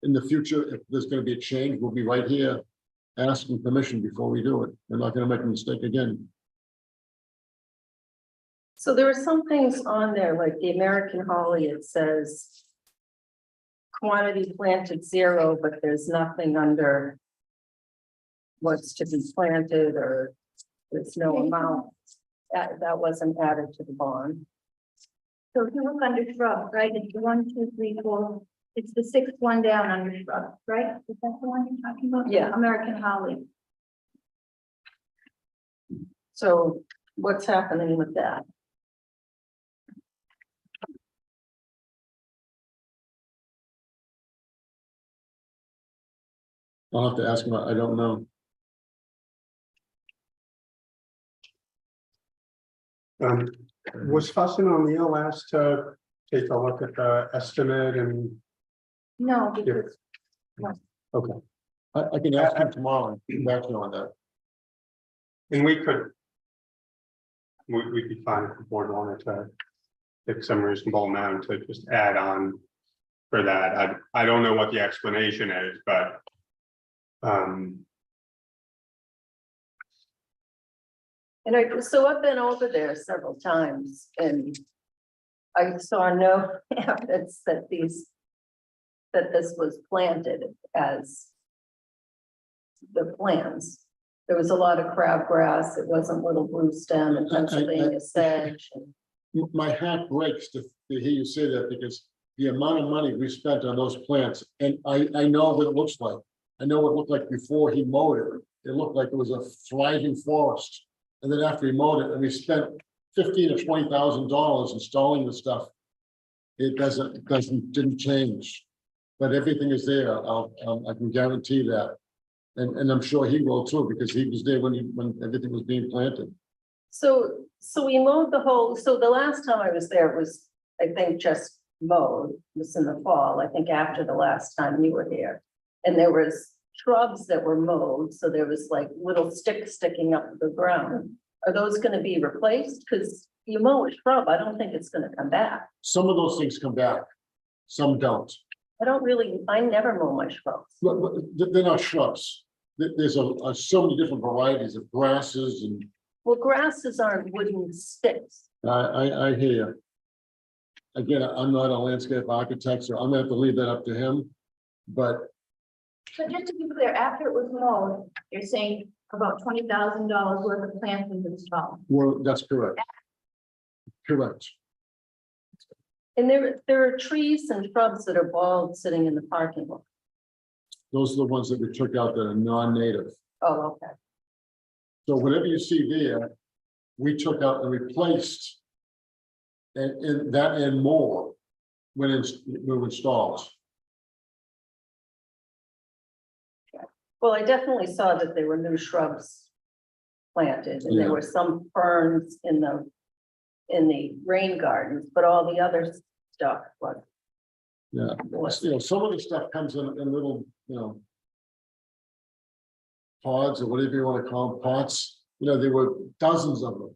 in the future, if there's gonna be a change, we'll be right here asking permission before we do it. We're not gonna make a mistake again. So there are some things on there, like the American Holly, it says quantity planted 0, but there's nothing under what's to be planted, or there's no amount. That wasn't added to the bond. So if you look under shrub, right, it's the 1, 2, 3, 4, it's the 6th one down under shrub, right? Is that the one you're talking about? Yeah. American Holly. So what's happening with that? I'll have to ask him. I don't know. Was Fussin O'Neill asked to take a look at the estimate and, No, because I can ask him tomorrow and get back to you on that. we could. We'd be fine if the board wanted to pick some reasonable amount to just add on for that. I don't know what the explanation is, but. And so I've been over there several times, and I saw no evidence that this was planted as the plans. There was a lot of crabgrass. It wasn't little blue stem and Pennsylvania sedge. My heart breaks to hear you say that, because the amount of money we spent on those plants, and I know what it looks like. I know what it looked like before he mowed it. It looked like it was a thriving forest. And then after he mowed it, and we spent $15,000 or $20,000 installing the stuff. It didn't change. But everything is there. I can guarantee that. And I'm sure he will too, because he was there when everything was being planted. So we mowed the whole, so the last time I was there was, I think, just mowed. It was in the fall, I think after the last time you were here. And there was shrubs that were mowed, so there was like little sticks sticking up the ground. Are those gonna be replaced? Because you mow a shrub, I don't think it's gonna come back. Some of those things come back, some don't. I never mow my shrubs. But they're not shrubs. There's so many different varieties of grasses, and Well, grasses aren't wooden sticks. I hear you. Again, I'm not a landscape architect, so I'm gonna have to leave that up to him. But So just to be clear, after it was mowed, you're saying about $20,000 worth of plants was installed. well, that's correct. Correct. And there are trees and shrubs that are bald sitting in the parking lot. Those are the ones that we took out that are non-native. Oh, okay. So whatever you see there, we took out and replaced. And that and more when were installed. Well, I definitely saw that there were new shrubs planted, and Yeah. there were some ferns in the rain gardens, but all the other stuff was. Yeah, some of the stuff comes in little, pods or whatever you want to call them, pots. There were dozens of them.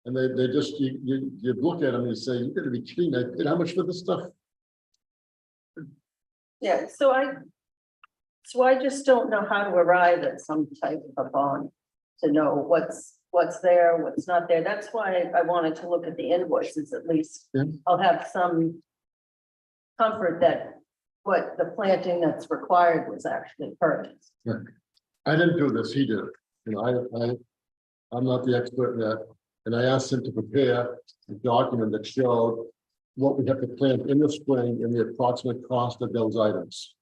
And they just, you look at them and you say, you're gonna be kidding, I paid how much for this stuff? Yeah, so I just don't know how to arrive at some type of a bond to know what's there, what's not there. That's why I wanted to look at the invoices at least. Yeah. I'll have some comfort that what the planting that's required was actually purchased. I didn't do this, he did. I'm not the expert in that. And I asked him to prepare a document that showed what we have to plant in the spring and the approximate cost of those items.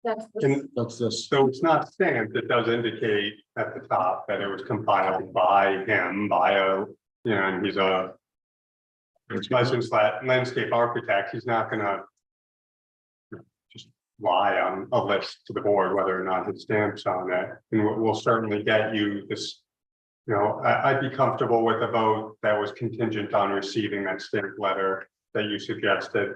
That's the And That's this. so it's not stamped, it does indicate at the top that it was compiled by him, by a, you know, and he's a licensed landscape architect. He's not gonna just lie on a list to the board whether or not his stamp's on it. And we'll certainly get you this. You know, I'd be comfortable with a vote that was contingent on receiving that stamped letter that you suggested.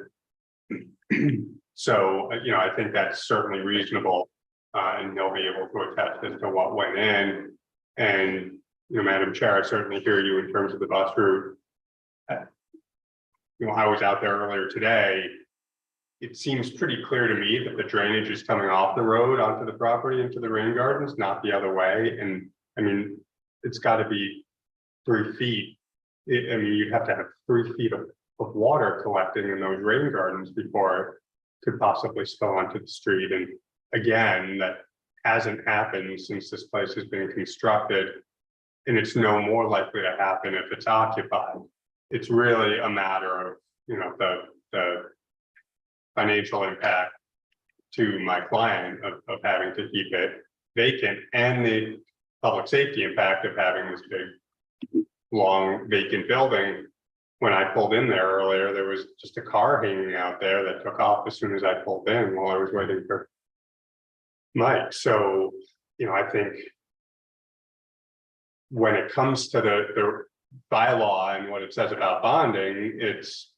So, you know, I think that's certainly reasonable, and they'll be able to attest as to what went in. And, you know, Madam Chair, I certainly hear you in terms of the bus route. You know, I was out there earlier today. It seems pretty clear to me that the drainage is coming off the road onto the property into the rain gardens, not the other way. And I mean, it's got to be 3 feet. I mean, you'd have to have 3 feet of water collecting in those rain gardens before it could possibly spill onto the street. And again, that hasn't happened since this place has been constructed. And it's no more likely to happen if it's occupied. It's really a matter of, you know, the financial impact to my client of having to keep it vacant, and the public safety impact of having this big, long vacant building. When I pulled in there earlier, there was just a car hanging out there that took off as soon as I pulled in while I was waiting for Mike. So, you know, I think when it comes to the bylaw and what it says about bonding, it's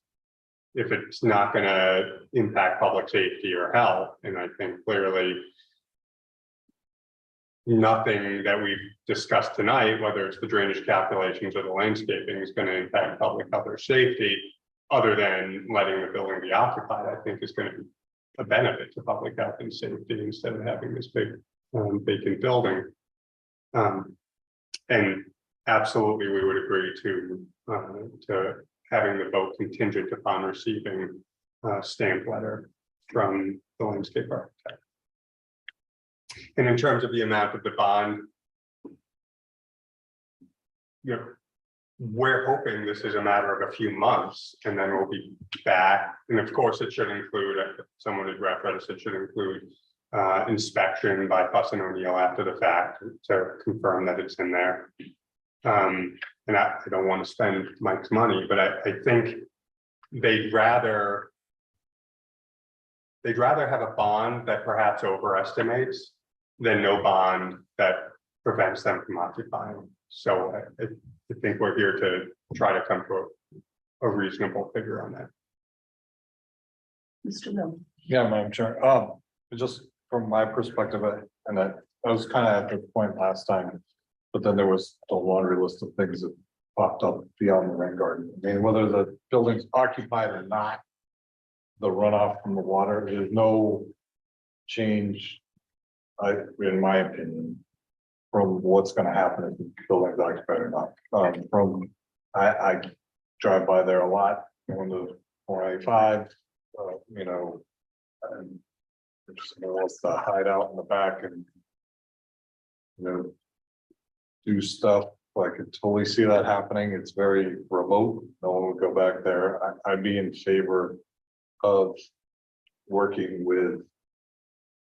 if it's not going to impact public safety or health. And I think clearly nothing that we've discussed tonight, whether it's the drainage calculations or the landscaping, is going to impact public health or safety, other than letting the building be occupied. I think is going to be a benefit to public health and safety instead of having this big vacant building. And absolutely, we would agree to having the vote contingent upon receiving a stamped letter from the landscape architect. And in terms of the amount of the bond, you know, we're hoping this is a matter of a few months, and then we'll be back. And of course, it should include, someone had referenced, it should include inspection by Fuss and O'Neill after the fact to confirm that it's in there. And I don't want to spend Mike's money, but I think they'd rather have a bond that perhaps overestimates than no bond that prevents them from occupying. So I think we're here to try to come to a reasonable figure on that. Mr. Mill. Yeah, Madam Chair, just from my perspective, and I was kind of at the point last time, but then there was a laundry list of things that popped up beyond the rain garden. I mean, whether the building's occupied or not, the runoff from the water, there's no change, in my opinion, from what's going to happen if the building's occupied or not. I drive by there a lot, going to 485, you know, and just wants to hide out in the back and, you know, do stuff. I could totally see that happening. It's very remote. No one would go back there. I'd be in favor of working with,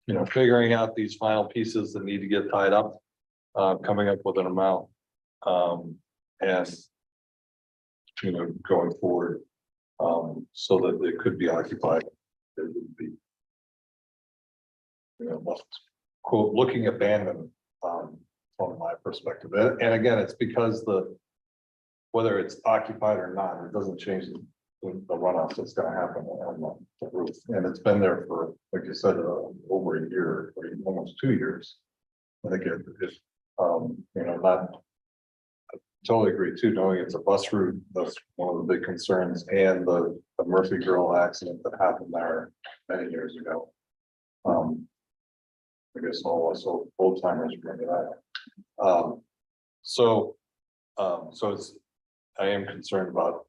you know, figuring out these final pieces that need to get tied up, coming up with an amount, and, you know, going forward, so that it could be occupied. It would be, you know, quote, looking abandoned, from my perspective. And again, it's because whether it's occupied or not, it doesn't change the runoff that's gonna happen on the roof. And it's been there for, like you said, over a year, or almost 2 years. I think you know, not, I totally agree too, knowing it's a bus route, that's one of the big concerns, and the Murphy Grill accident that happened there many years ago. I guess all us old timers remember that. So it's, I am concerned about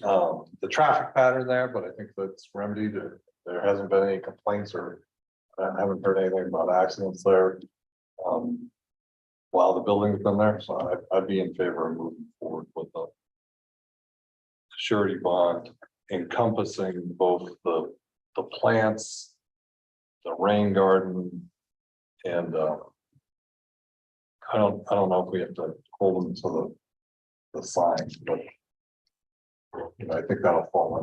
the traffic pattern there, but I think that's remedied. There hasn't been any complaints, or I haven't heard anything about accidents there. while the building's been there, so I'd be in favor of moving forward with the surety bond encompassing both the plants, the rain garden, and I don't know if we have to hold them to the sign, but you know, I think that'll fall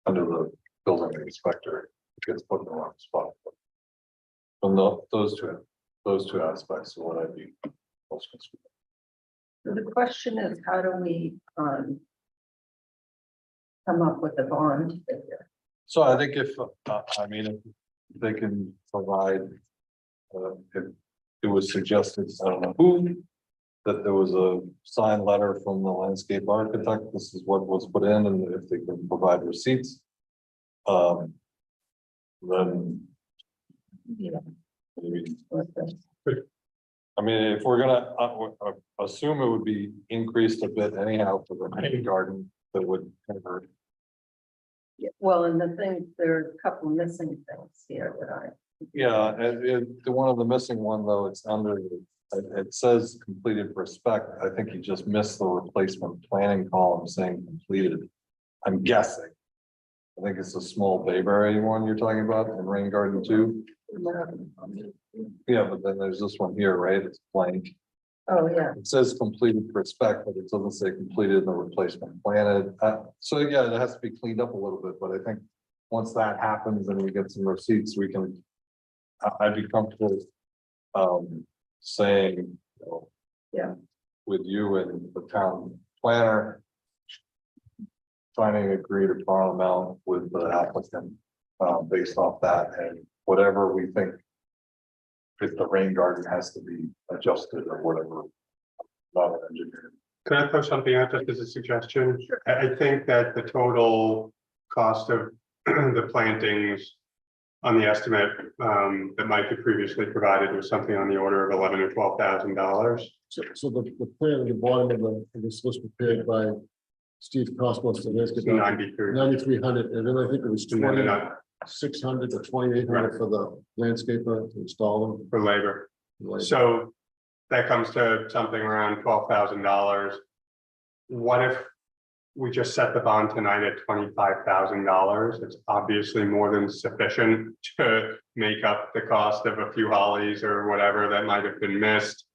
under the building inspector. It gets put in the wrong spot. But no, those two aspects are what I'd be most concerned. So the question is, how do we come up with a bond figure? So I think if, if they can provide, if it was suggested, I don't know who, that there was a signed letter from the landscape architect, this is what was put in, and if they can provide receipts. Then. Yeah. Maybe. I mean, if we're gonna assume it would be increased a bit anyhow for the rain garden, that would cover. Yeah, well, and the thing, there are a couple missing things here that I. Yeah, the one of the missing one, though, it's under, it says completed for spec. I think you just missed the replacement planning column saying completed. I'm guessing. I think it's a small Bayberry one you're talking about in Rain Garden 2. Yeah, but then there's this one here, right? It's blank. Oh, yeah. It says completed for spec, but it doesn't say completed the replacement planted. So yeah, it has to be cleaned up a little bit, but I think once that happens and we get some receipts, we can. I'd be comfortable saying, you know, Yeah. with you and the town planner, finding agreed upon amount with the applicant based off that, and whatever we think. If the rain garden has to be adjusted or whatever. Not an engineer. Can I throw something out just as a suggestion? I think that the total cost of the plantings on the estimate that Mike had previously provided was something on the order of $11,000 or $12,000. So the plan at the bottom of this was prepared by Steve Cosmos, the landscape architect, 93. 9,300, and then I think it was And then 2,600 or 2,800 for the landscaper to install them. for labor. Like, So that comes to something around $12,000. What if we just set the bond tonight at $25,000? It's obviously more than sufficient to make up the cost of a few hollies or whatever that might have been missed.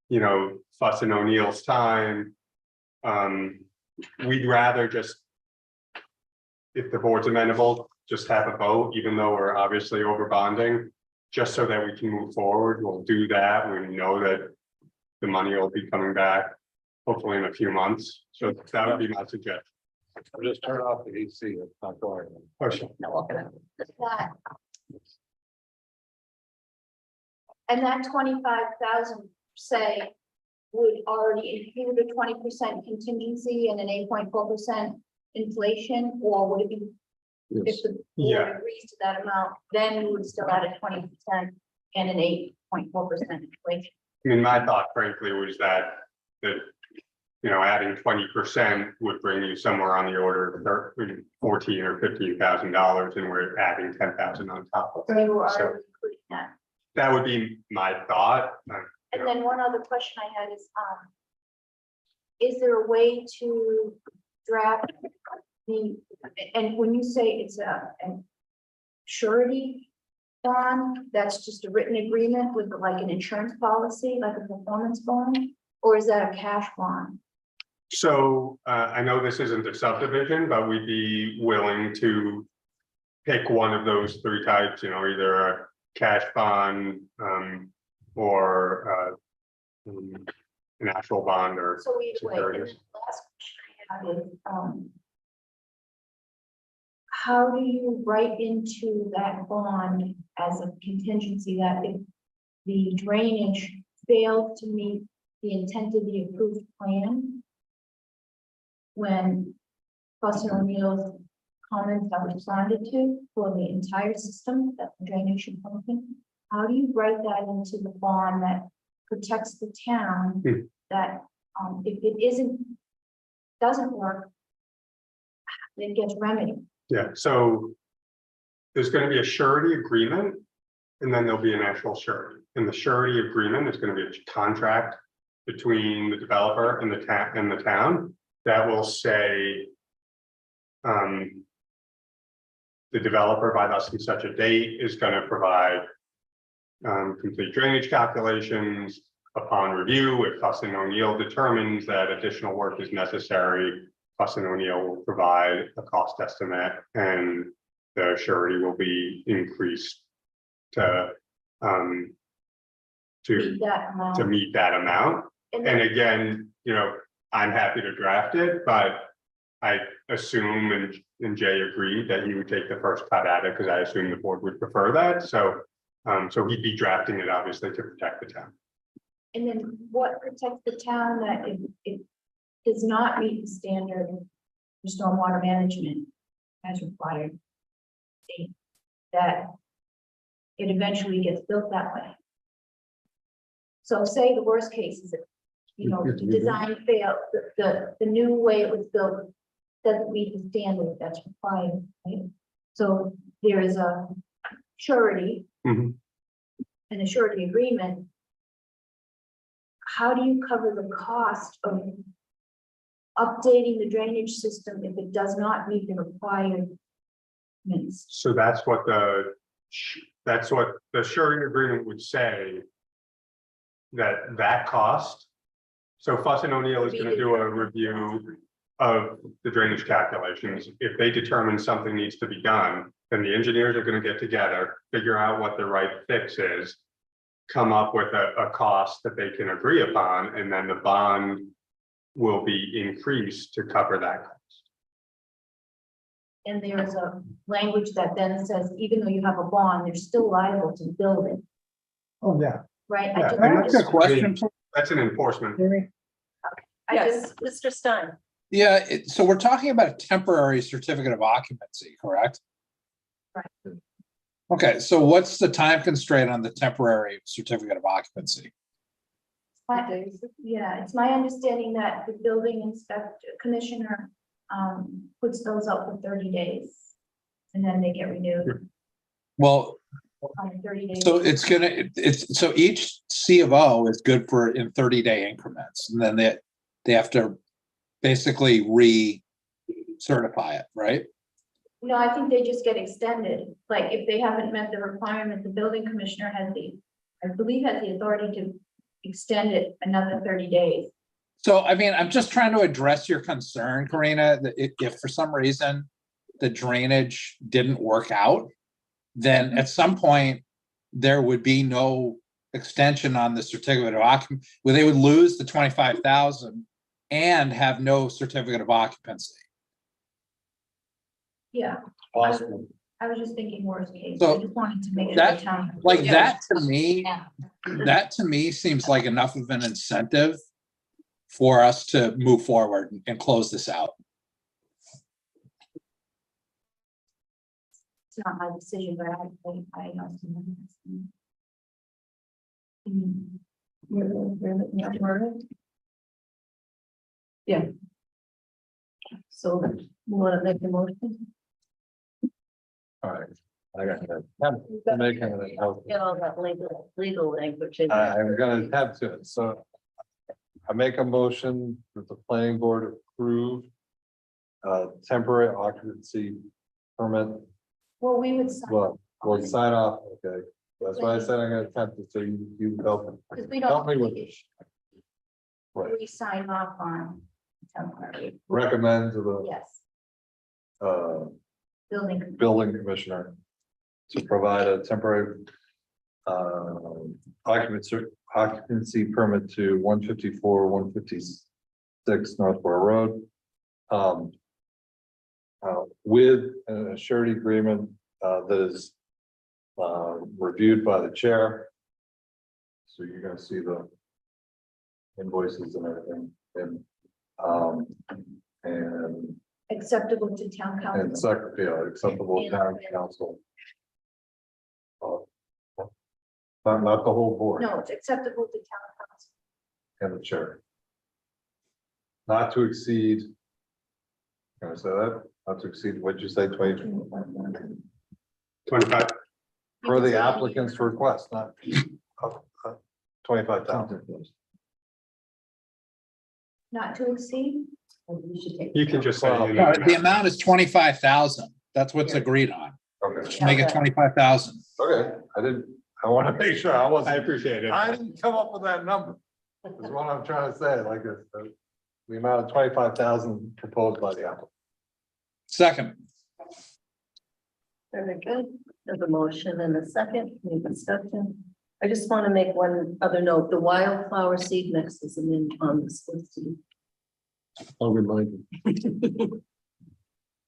You know, Fuss and O'Neill's time. We'd rather just, if the board's amenable, just have a vote, even though we're obviously over bonding, just so that we can move forward. We'll do that. We know that the money will be coming back, hopefully in a few months. So that would be my suggestion. Just turn off the AC, it's not going. Oh, sure. That. And that 25,000, say, would already include a 20% contingency and an 8.4% inflation, or would it be? If yes. the board Yeah. agrees to that amount, then we would still add a 20% and an 8.4% inflation. I mean, my thought frankly was that, you know, adding 20% would bring you somewhere on the order of $14,000 or $15,000, and we're adding 10,000 on top of So it. you were So already including that. that would be my thought. And then one other question I had is there a way to draft and when you say it's a surety bond, that's just a written agreement with like an insurance policy, like a performance bond, or is that a cash bond? So I know this isn't a subdivision, but we'd be willing to pick one of those three types, you know, either a cash bond or an actual bond or So either way, and securities. the last question I have is, how do you write into that bond as a contingency that if the drainage failed to meet the intent of the approved plan? When Fuss and O'Neill's comments are responded to for the entire system that the drainage should function, how do you write that into the bond that protects the town? That if it doesn't work, it gets remedied? Yeah, so there's going to be a surety agreement, and then there'll be an actual surety. and the surety agreement is going to be a contract between the developer and the town that will say the developer by thus and such a date is going to provide complete drainage calculations. Upon review, if Fussin O'Neill determines that additional work is necessary, Fussin O'Neill will provide a cost estimate and the surety will be increased to That amount. to meet that amount. And And then- again, you know, I'm happy to draft it, but I assume and Jay agreed that he would take the first cut at it because I assume the board would prefer that. So so he'd be drafting it obviously to protect the town. And then what protects the town that it does not meet the standard for stormwater management as required? That it eventually gets built that way. So say the worst case is that, you know, the design failed, the new way it was built doesn't meet the standard that's required, right? So there is a surety. Mhm. And a surety agreement. How do you cover the cost of updating the drainage system if it does not meet the requirements? So that's what the surety agreement would say. That cost. So Fussin O'Neill is gonna do a review of the drainage calculations. If they determine something needs to be done, then the engineers are gonna get together, figure out what the right fix is. Come up with a cost that they can agree upon, and then the bond will be increased to cover that cost. And there is a language that then says, even though you have a bond, you're still liable to build it, Oh, yeah. right? Yeah, I and just, that's- Question, That's an enforcement. I Yes, just, Mr. Stein. yeah, so we're talking about a temporary certificate of occupancy, correct? Right. Okay, so what's the time constraint on the temporary certificate of occupancy? yeah, it's my understanding that the building inspector commissioner puts those out for 30 days. And then they get renewed Well, on 30 days. so it's so each C of O is good for in 30-day increments, and then they have to basically re-certify it, right? No, I think they just get extended, like if they haven't met the requirement, the building commissioner has I believe has the authority to extend it another 30 days. So, I mean, I'm just trying to address your concern, Karina, that if for some reason the drainage didn't work out, then at some point there would be no extension on the certificate of occupancy, where they would lose the 25,000 and have no certificate of occupancy. Yeah, Possible. I was just thinking worst case. So I just wanted to make sure that- the town. Like Yeah. that to me seems like enough of an incentive for us to move forward and close this out. It's not my decision, but I know. Yeah. So you want to make the motion? All right. I got that. I'm making it help. Get all that legal language in. there. I'm gonna have to, so. I make a motion that the planning board approve. Temporary occupancy permit, Well, we would. sign well, we'll sign off, okay, that's why I said I'm gonna attempt it, so you help. Because we Help me don't. with this. Right, We sign off on temporary, recommend to yes, the building. building commissioner. To provide a temporary. Occupancy permit to 154, 156 Northborough Road. With a surety agreement that is reviewed by the chair. So you're gonna see the invoices and everything, and Acceptable to town council. secretary, acceptable town council. Not the whole board. No, it's acceptable to town council. And the chair. Not to exceed. Can I say that? Not to exceed, what'd you say, 20, 25. for the applicant's request, not $25,000. Not to exceed? We should take. You can just say. Well, No, the amount is 25,000. That's what's agreed on. Okay, Just make it 25,000. okay, I want to make sure I I wasn't, appreciate it. I didn't come up with that number. Is what I'm trying to say, like, the amount of 25,000 proposed by the applicant. Second, Very good. There's a motion and a second, any discussion? I just want to make one other note. The wildflower seed mix is on this list. I'll remind you.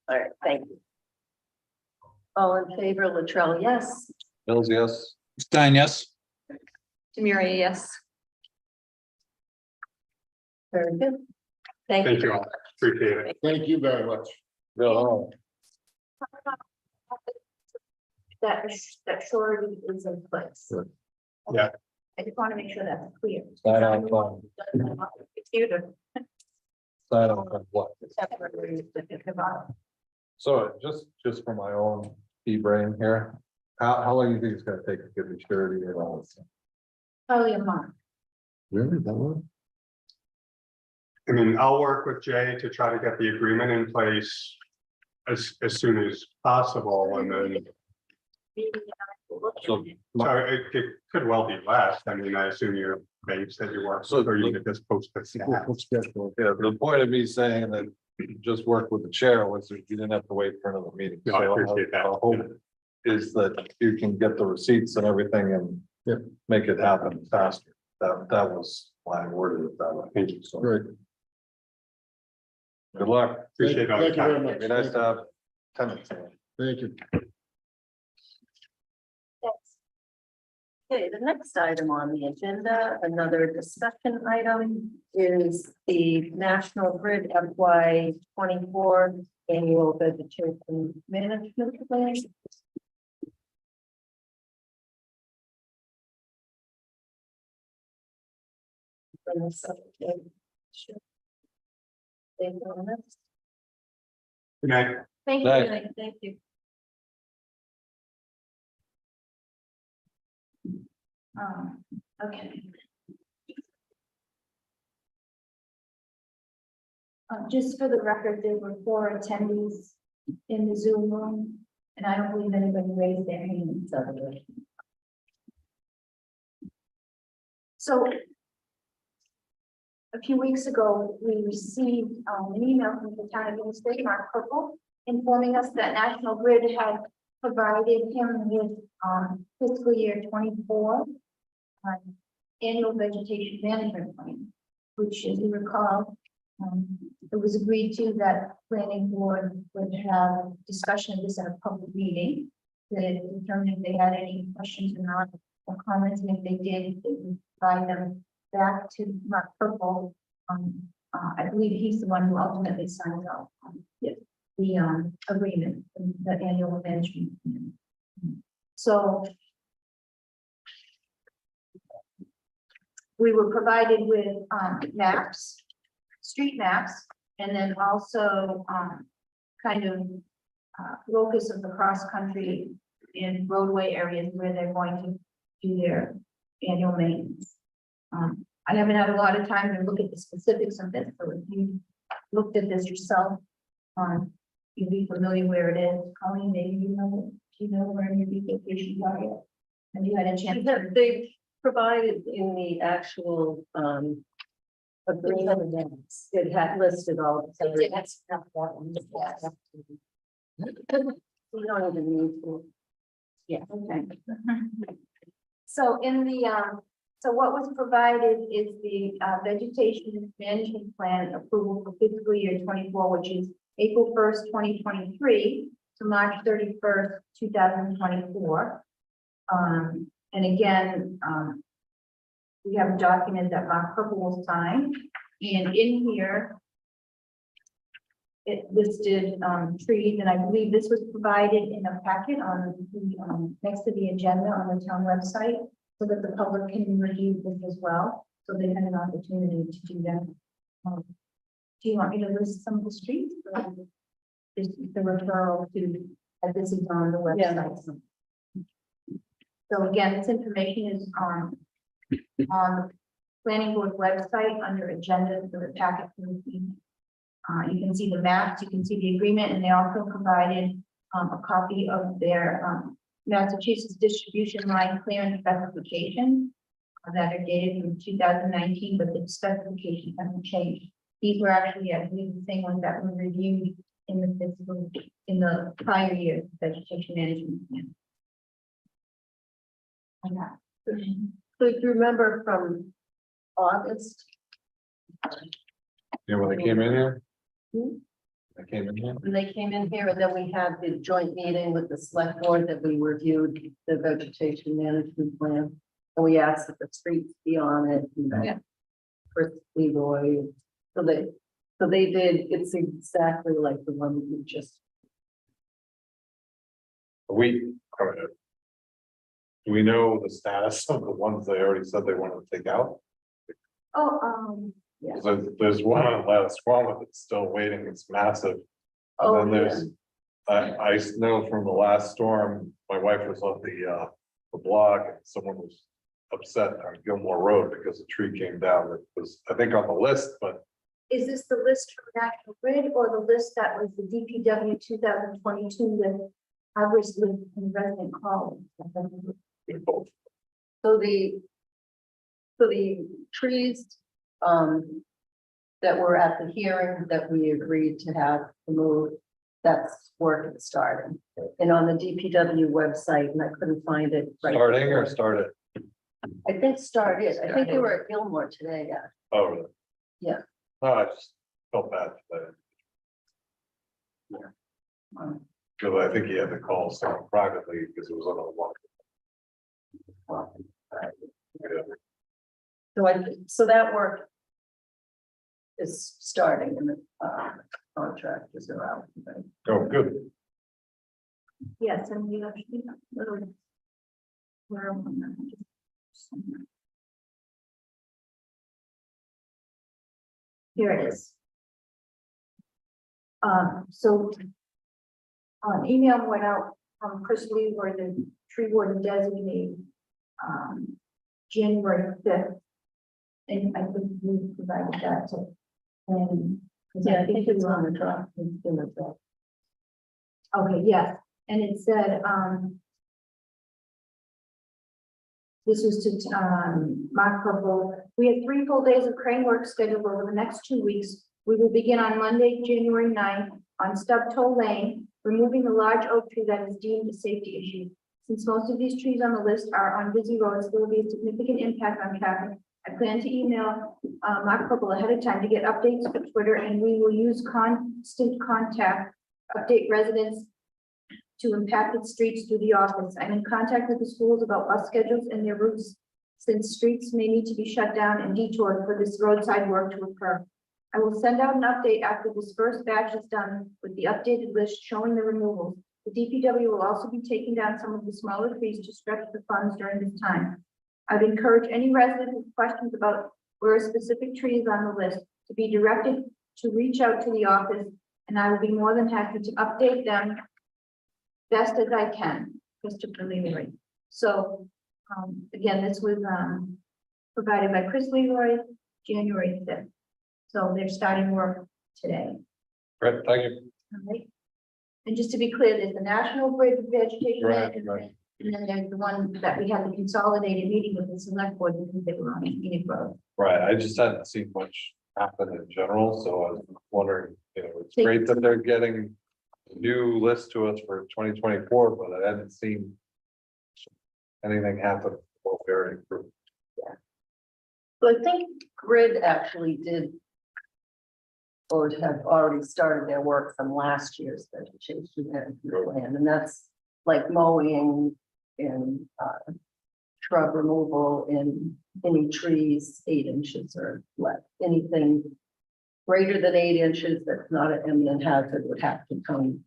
All right, thank you. All in favor, Latrell, yes. Mills, yes. Stein, yes? Demiria, yes. Very good. Thank Thank you. you all. Appreciate it. Thank you very much. Bill, That surety is in place. Good. Yeah. I just want to make sure that's clear. Sign off on, It's you to. sign off on what? Separately, think about it. So just for my own pea brain here, how long do you think it's gonna take to get the surety and all this? Probably a month. Really, that long? I mean, I'll work with Jay to try to get the agreement in place as soon as possible, and then, So, so it could well be less. I mean, I assume your banks that you work So- with, or you could just post it. Let's schedule. yeah, the point of me saying that just work with the chair was that you didn't have to wait for another meeting. No, I So appreciate that. our hope is that you can get the receipts and everything and Yep. make it happen faster. That was why I worded it that way. Thank you. So, Great. good luck. Appreciate all Thank your you very time. much. Be nice to have tenants. Thank you. Thanks. Okay, the next item on the agenda, another discussion item, is the National Grid FY 24 Annual Vegetation Management Plan. Bring this up again. Sure. Thank you on this. Good night. Thank you, Night. thank you. Okay. Just for the record, there were 4 attendees in the Zoom room, and I don't believe anybody raised their hands. So a few weeks ago, we received an email from the town administrator, Mark Purple, informing us that National Grid had provided him with fiscal year 24 annual vegetation management plan, which, as you recall, it was agreed to that planning board would have discussion of this at a public meeting to determine if they had any questions or not, or comments, and if they did, they would provide them back to Mark Purple. I believe he's the one who ultimately signs off on the agreement, the annual management plan. So we were provided with maps, street maps, and then also kind of locus of the cross-country and roadway areas where they're going to do their annual maintenance. I haven't had a lot of time to look at the specifics of this, so if you looked at this yourself, you'd be familiar where it is. Colleen, maybe you know where your vacations are yet? Have you had a chance? They provided in the actual agreement, it had listed all. They did. That's not that one. We don't even need to. Yeah. Okay. So in the, so what was provided is the vegetation management plan approval for fiscal year 24, which is April 1st, 2023 to March 31st, 2024. And again, we have a document that Mark Purple will sign, and in here it listed trees, and I believe this was provided in a packet on the next to the agenda on the town website, so that the public can review this as well, so they had an opportunity to do that. Do you want me to list some of the streets? Or is the referral to, this is on the website? So again, this information is on the planning board website under agenda for the packet for this evening. You can see the maps, you can see the agreement, and they also provided a copy of their Massachusetts distribution line clearance specification that are dated from 2019, but the specifications haven't changed. These were actually, I believe, the same ones that were reviewed in the prior year vegetation management plan. So if you remember from August, You know, when they came in here? Hmm? They came in here? when they came in here, and then we had the joint meeting with the select board that we reviewed the vegetation management plan. And we asked that the streets be on it, you know. Yeah. Chris Leroy, so they did, it's exactly like the one that you just, Do we know the status of the ones they already said they wanted to take out? Oh, There's one on Lattice Squamish that's still waiting, it's massive. Oh, And then there's, I know from the last storm, my wife was on the blog, and someone was upset on Gilmore Road because a tree came down that was, I think, on the list, but is this the list from National Grid or the list that was the DPW 2022 that others lived in resident columns? both. so the trees, that were at the hearing that we agreed to have removed, that's work is starting. And on the DPW website, and I couldn't find it. right Starting or before. started? I think started, I think they were at Gilmore today, yeah. Oh, really? Yeah. No, I just felt bad for that. Because I think he had to call someone privately because it was on a walk. So that work is starting and the contractors are out. right? Oh, good. Yes, and you actually. Where am I? Here it is. So. An email went out from Chris Lee, where the tree warden designate. January 5th. And I think we provided that to. And. Yeah, I think it's on the draft. In the draft. Okay, yes, and it said, this was to, Mark Purple. We have 3 full days of crane work scheduled over the next 2 weeks. We will begin on Monday, January 9th, on Stub Toe Lane, removing the large oak tree that is deemed a safety issue. Since most of these trees on the list are on busy roads, there will be a significant impact on traffic. I plan to email Mark Purple ahead of time to get updates for Twitter, and we will use constant contact, update residents to impacted streets through the office. I'm in contact with the schools about bus schedules and their routes, since streets may need to be shut down and detoured for this roadside work to occur. I will send out an update after this first batch is done with the updated list showing the removals. The DPW will also be taking down some of the smaller trees to stretch the funds during this time. I'd encourage any resident with questions about where a specific tree is on the list to be directed to reach out to the office, and I will be more than happy to update them best as I can, Christopher Leroy. So, again, this was provided by Chris Leroy, January 5th. So they're starting work today. Great, thank you. All right. And just to be clear, there's the National Grid Vegetation Right, Management right. Plan, and then there's the one that we had the consolidated meeting with the select board because they were on Enid Road. Right, I just hadn't seen much happen in general, so I was wondering, it's great that they're getting a new list to us for 2024, but I hadn't seen anything happen. Very improved. So I think Grid actually did or have already started their work from last year's vegetation management plan, and that's like mowing and shrub removal in any trees 8 inches or less. Anything greater than 8 inches that's not an imminent hazard would have to come,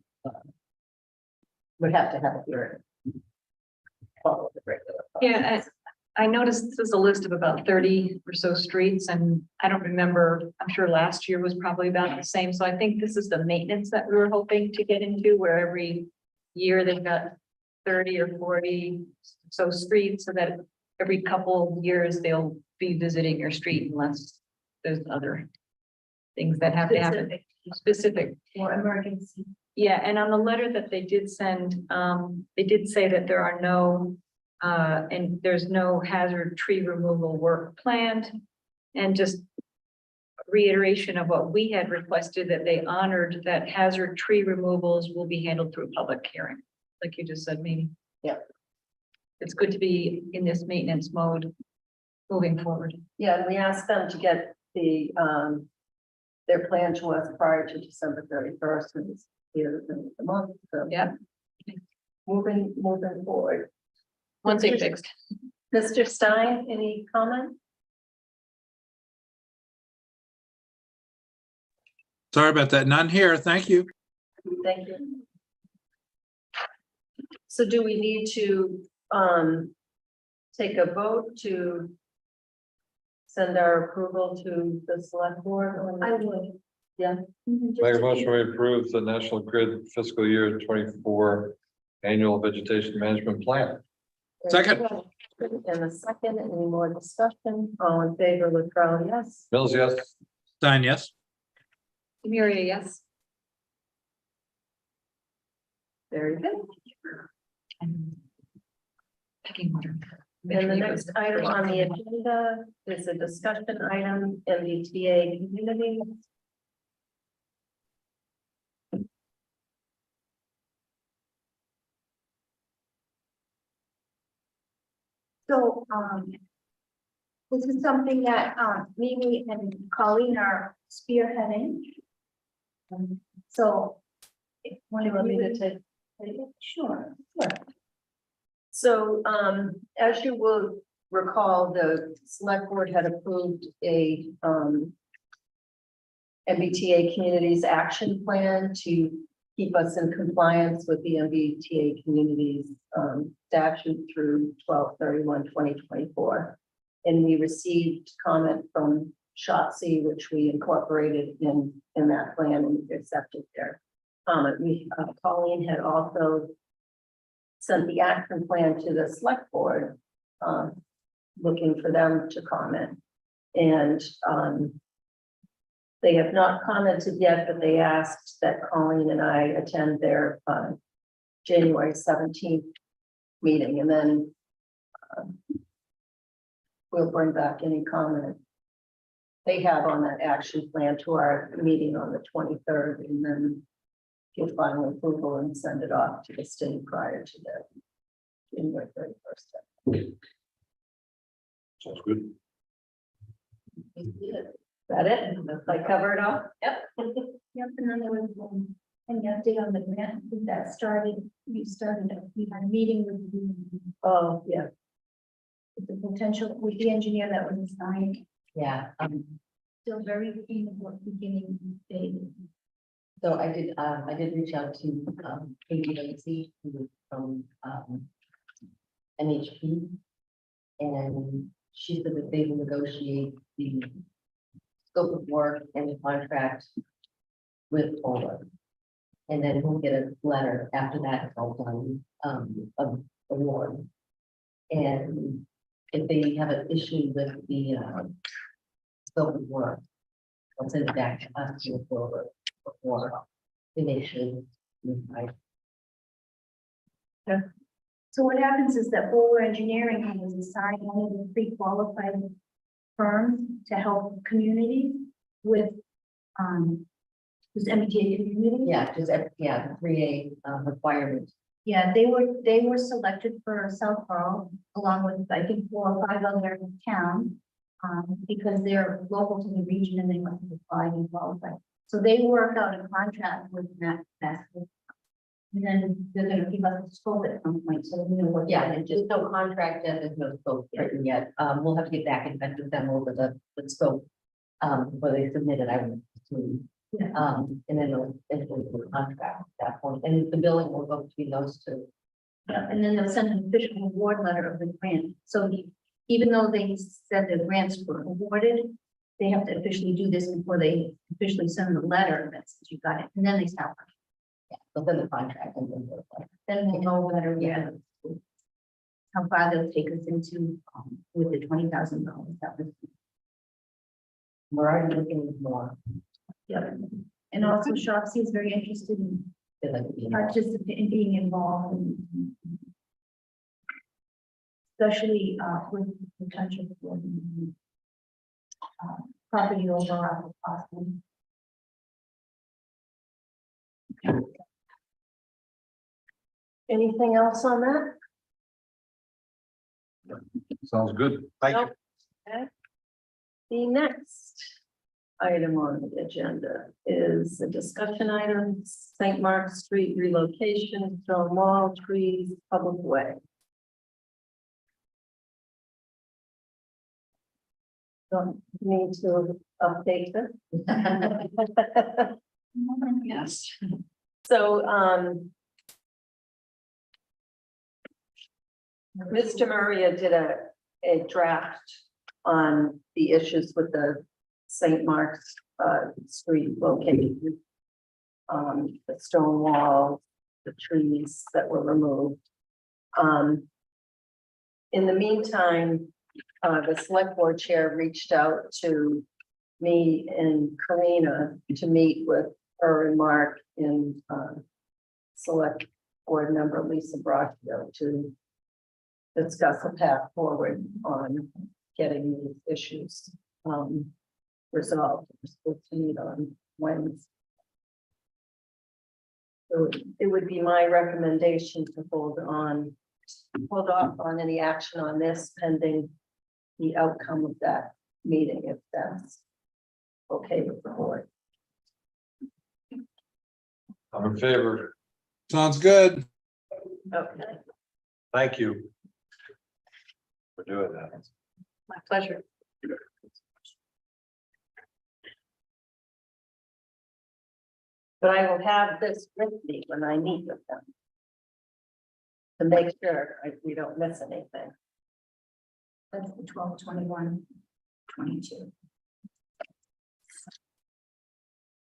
would have to have a hearing. Follow the regular. Yeah, I noticed this is a list of about 30 or so streets, and I don't remember, I'm sure last year was probably about the same. So I think this is the maintenance that we were hoping to get into, where every year they've got 30 or 40 so streets, so that every couple of years they'll be visiting your street unless there's other things that have to happen. Specific. or emergency. Yeah, and on the letter that they did send, they did say that there are no, and there's no hazard tree removal work planned. And just reiteration of what we had requested, that they honored that hazard tree removals will be handled through a public hearing, like you just said, Mimi. Yeah. It's good to be in this maintenance mode moving forward. Yeah, and we asked them to get their plan to us prior to December 31st, and it's here in the month, so. Yeah. Moving forward. One thing fixed. Mr. Stein, any comment? Sorry about that. None here. Thank you. Thank you. So do we need to take a vote to send our approval to the select board? I would. Yeah. Make a motion, we approve the National Grid fiscal year 24 annual vegetation management plan. Second. And a second, any more discussion? All in favor, Latrell, yes? Mills, yes. Stein, yes. Muriel, yes. Very good. Picking water. And the next item on the agenda is a discussion item, MBTA community. So, this is something that, Mimi and Colleen are spearheading. So. One You of want me to you, take? sure. So, as you will recall, the select board had approved a, MBTA Communities Action Plan to keep us in compliance with the MBTA Communities, statute through 12/31/2024. And we received comment from SHOTC, which we incorporated in that plan and accepted their comment. Colleen had also sent the action plan to the select board, looking for them to comment. And they have not commented yet, but they asked that Colleen and I attend their January 17th meeting, and then we'll bring back any comment they have on that action plan to our meeting on the 23rd, and then give final approval and send it off to the state prior to the January 31st. Sounds good. Is that it? I cover it all? Yep. Yep, and then there was, an update on the grant that started, we had a meeting with Oh, yeah. the potential, with the engineer that was assigned, Yeah, still very keen about beginning phase. so I did reach out to, Katie Lacy, who was from, NHP. And she said that they will negotiate the scope of work and the contract with Polar. And then we'll get a letter after that is all done, of award. And if they have an issue with the, scope of work, I'll send it back to us to Polar before they make sure. So what happens is that Bowler Engineering has assigned one of the pre-qualified firms to help communities with, this MBTA community. Yeah, just, yeah, the 3A requirement. Yeah, they were selected for Southborough along with, I think, 4 or 5 other towns. Because they're local to the region and they must apply and qualify. So they work out a contract with Matt Basket. And then they're gonna give us a scope at some point, so we know what. Yeah, and just no contract yet, there's no scope written yet. We'll have to get back in touch with them over the scope. Before they submit it, I would assume. Yeah. And then they'll enter into the contract at that point, and the billing will go between those two. Yeah, and then they'll send an official award letter of the grant. So even though they said the grants were awarded, they have to officially do this before they officially send the letter that says you got it, and then they start. within the contract and then we'll play. Then we'll know better, yeah. How far they'll take us into, with the $20,000, that was. We're already looking at more. Yeah. And also Shopsy is very interested in They'd like to be involved. participating, being involved and. Especially, with the potential for the. Property overall, possibly. Anything else on that? Sounds good. Thank you. Nope. Okay. The next item on the agenda is a discussion item, St. Mark's Street relocation, stone wall, trees, public way. Don't need to update this. Yes. So, Mr. Maria did a draft on the issues with the St. Mark's Street location. The stone wall, the trees that were removed. In the meantime, the select board chair reached out to me and Karina to meet with her and Mark and select board member Lisa Brocchio to discuss a path forward on getting these issues resolved. We're supposed to meet on Wednesday. So it would be my recommendation to hold off on any action on this pending the outcome of that meeting, if that's okay with the board. I'm in favor. Sounds good. Okay. Thank you. For doing that. My pleasure. But I will have this with me when I meet with them. To make sure we don't miss anything. That's the 12/21/22.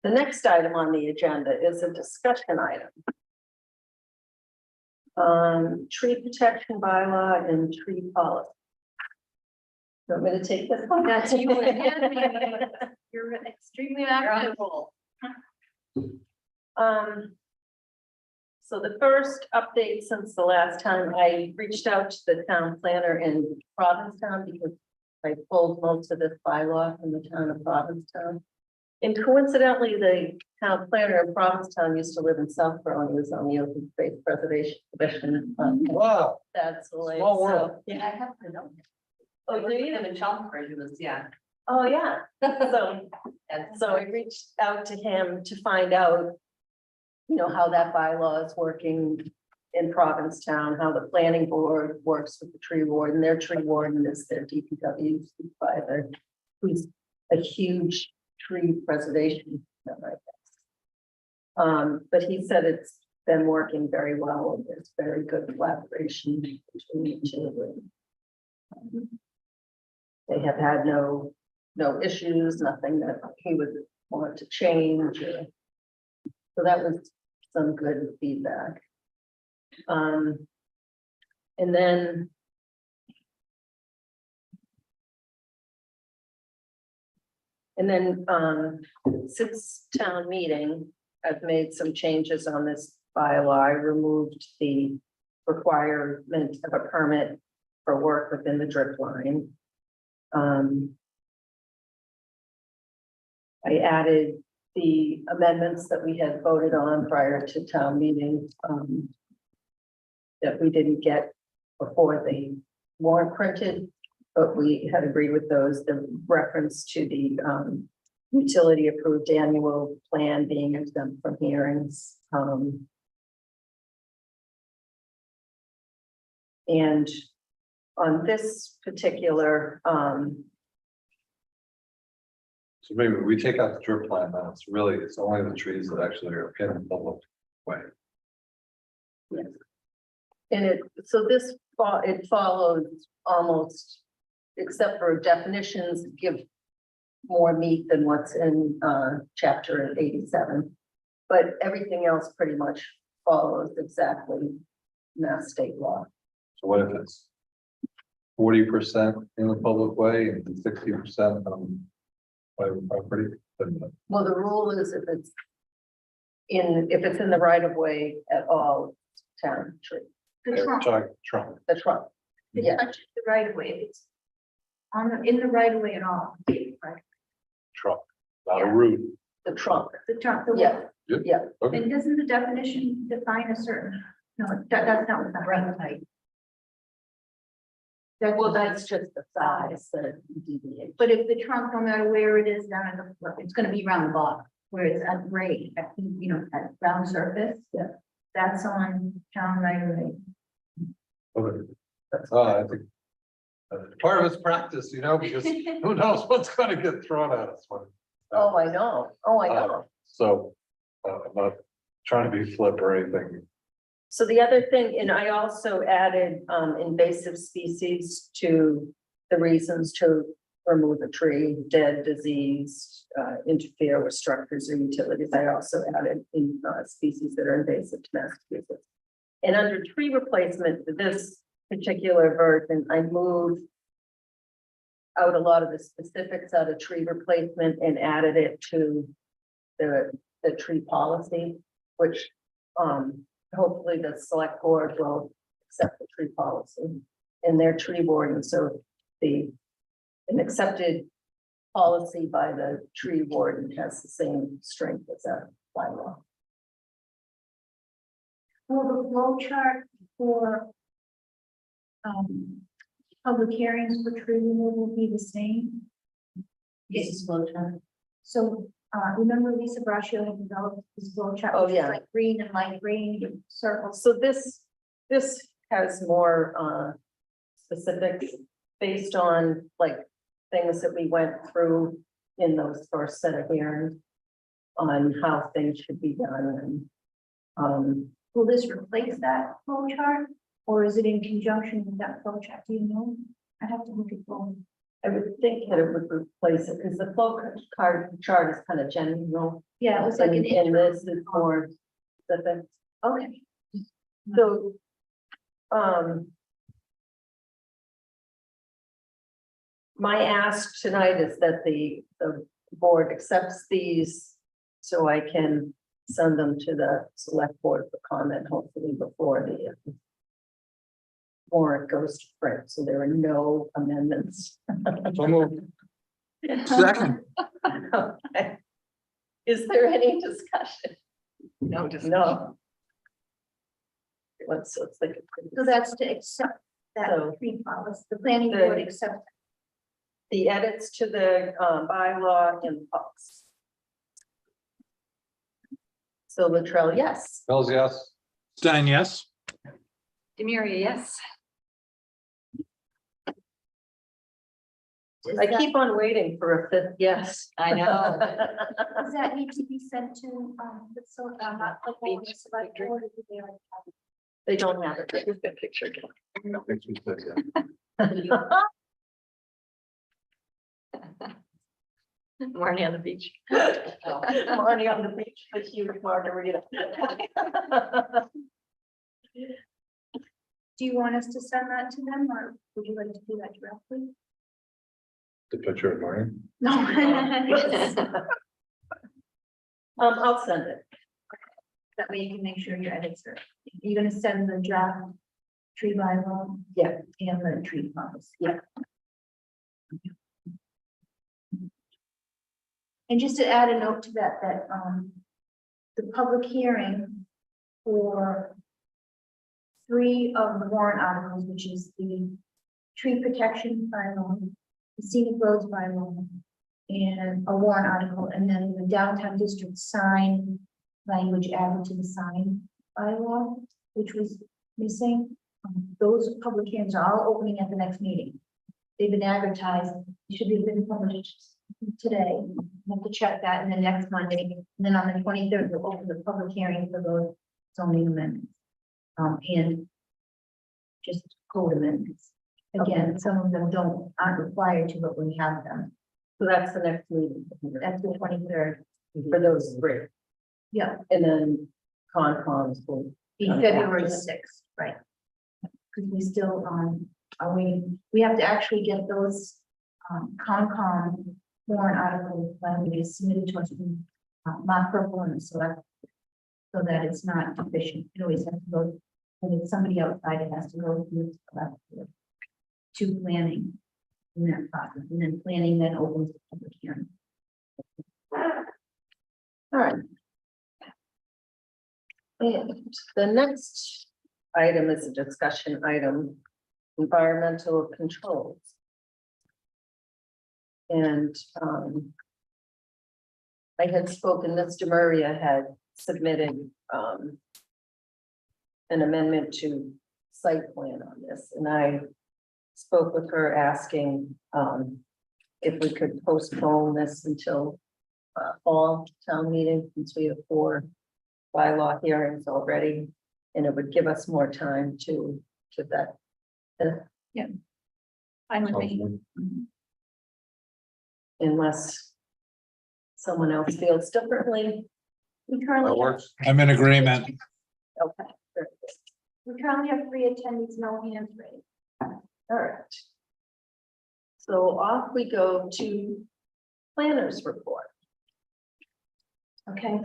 The next item on the agenda is a discussion item. Tree protection bylaw and tree policy. You want me to take this one? That's you again. You're extremely active. So the first update since the last time I reached out to the town planner in Provincetown because I pulled most of this bylaw from the town of Provincetown. And coincidentally, the town planner in Provincetown used to live in Southborough and he was on the Open Space Preservation Commission. Wow. That's the way. Small world. Yeah, I have to know. Oh, do you? In Chelmsford, it was, yeah. Oh, yeah. So And So I reached out to him to find out, you know, how that bylaw is working in Provincetown, how the planning board works with the tree warden. Their tree warden is their DPW supervisor, who's a huge tree preservation, I guess. But he said it's been working very well. There's very good collaboration between the two. They have had no issues, nothing that he would want to change. So that was some good feedback. And then since town meeting, I've made some changes on this bylaw. I removed the requirement of a permit for work within the drip line. I added the amendments that we had voted on prior to town meeting, that we didn't get before the warrant printed, but we had agreed with those, the reference to the utility approved annual plan being exempt from hearings. And on this particular, So maybe we take out the drip line now. It's only the trees that actually are in the public way. and so this, it follows almost, except for definitions, give more meat than what's in chapter 87. But everything else pretty much follows exactly Mass state law. So what if it's 40% in the public way and 60% on private property? Well, the rule is if it's in the right of way at all, town tree, The trunk, Trump. the trunk. Yeah, touch the right of way, it's in the right of way at all. Right. Trump, not a root. the trunk, The trunk, the. yeah, yeah. Okay. And doesn't the definition define a certain, no, that's not what that. Run height. That's Well, that's just the size that deviates. But if the trunk, no matter where it is down in the, it's gonna be around the block, where it's at grade, at, at ground surface. Yeah. That's on town right away. Okay. I think part of it's practice, because who knows what's gonna get thrown at us. Oh, I know, I know. So, I'm not trying to be flip or anything. So the other thing, and I also added invasive species to the reasons to remove a tree, dead, disease, interfere with structures or utilities. I also added in species that are invasive to Massachusetts. And under tree replacement, for this particular version, I moved out a lot of the specifics out of tree replacement and added it to the tree policy, which hopefully the select board will accept the tree policy in their tree warden. So an accepted policy by the tree warden has the same strength as a bylaw. Will the flow chart for public hearings for tree removal be the same? This is flow chart. So, remember Lisa Braccio had developed this flow chart? Oh, which is yeah. Like green and light green circles. So this has more specifics based on like things that we went through in those first set of hearings on how things should be done and Will this replace that flow chart? Or is it in conjunction with that flow chart? Do you know? I have to look at both. I would think that it would replace it because the flow chart is kind of general. Yeah, it was like an And intro. this is more specific. Okay. So, my ask tonight is that the board accepts these so I can send them to the select board for comment, hopefully before the warrant goes to print, so there are no amendments. So moved. Second, Okay. Is there any discussion? No, just. No. Let's think. So that's to accept that So- tree policy, the planning The- board accepts. The edits to the bylaw and policy. So Latrell, yes. Mills, yes. Stein, yes. Demiria, yes. Does I that- keep on waiting for a fifth yes. I know. Does that need to be sent to, the select board? Or do they already have it? They don't have it. Here's the picture. I think we said, yeah. Marnie on the beach. Marnie on the beach with huge margarita. Do you want us to send that to them, or would you like to do that directly? The picture of Marty. No. I'll send it. That way you can make sure your edits are, you're gonna send the draft tree bylaw. Yeah. And the tree policy. Yeah. And just to add a note to that, the public hearing for three of the warrant articles, which is the tree protection bylaw, the scenic roads bylaw, and a warrant article, and then the downtown district sign language added to the sign bylaw, which was missing. Those public hearings are all opening at the next meeting. They've been advertised, should be been published today. We have to check that, and then next Monday, and then on the 23rd, we'll open the public hearing for those zoning amendments. And just code amendments. Again, some of them aren't required to, but we have them. So that's the next meeting. That's the 23rd. For those three. Yeah, and then Concom's will. be Come February after. 6th, right? Because we still, we have to actually get those, Concom warrant articles when we submitted to us from, Mark Purple and the select. So that it's not deficient, it always has to go, when it's somebody outside, it has to go through to planning. In that process, and then planning then opens the public hearing. All right. And the next item is a discussion item, environmental controls. And I had spoken, Mr. Maria had submitted an amendment to site plan on this, and I spoke with her asking if we could postpone this until fall town meeting, since we have 4 bylaw hearings already, and it would give us more time to vet. Fine with me. Unless someone else feels differently. We currently, That works. I'm in agreement. Okay, very good. we currently have 3 attendees, no hands raised. All right. So off we go to planners report. Okay.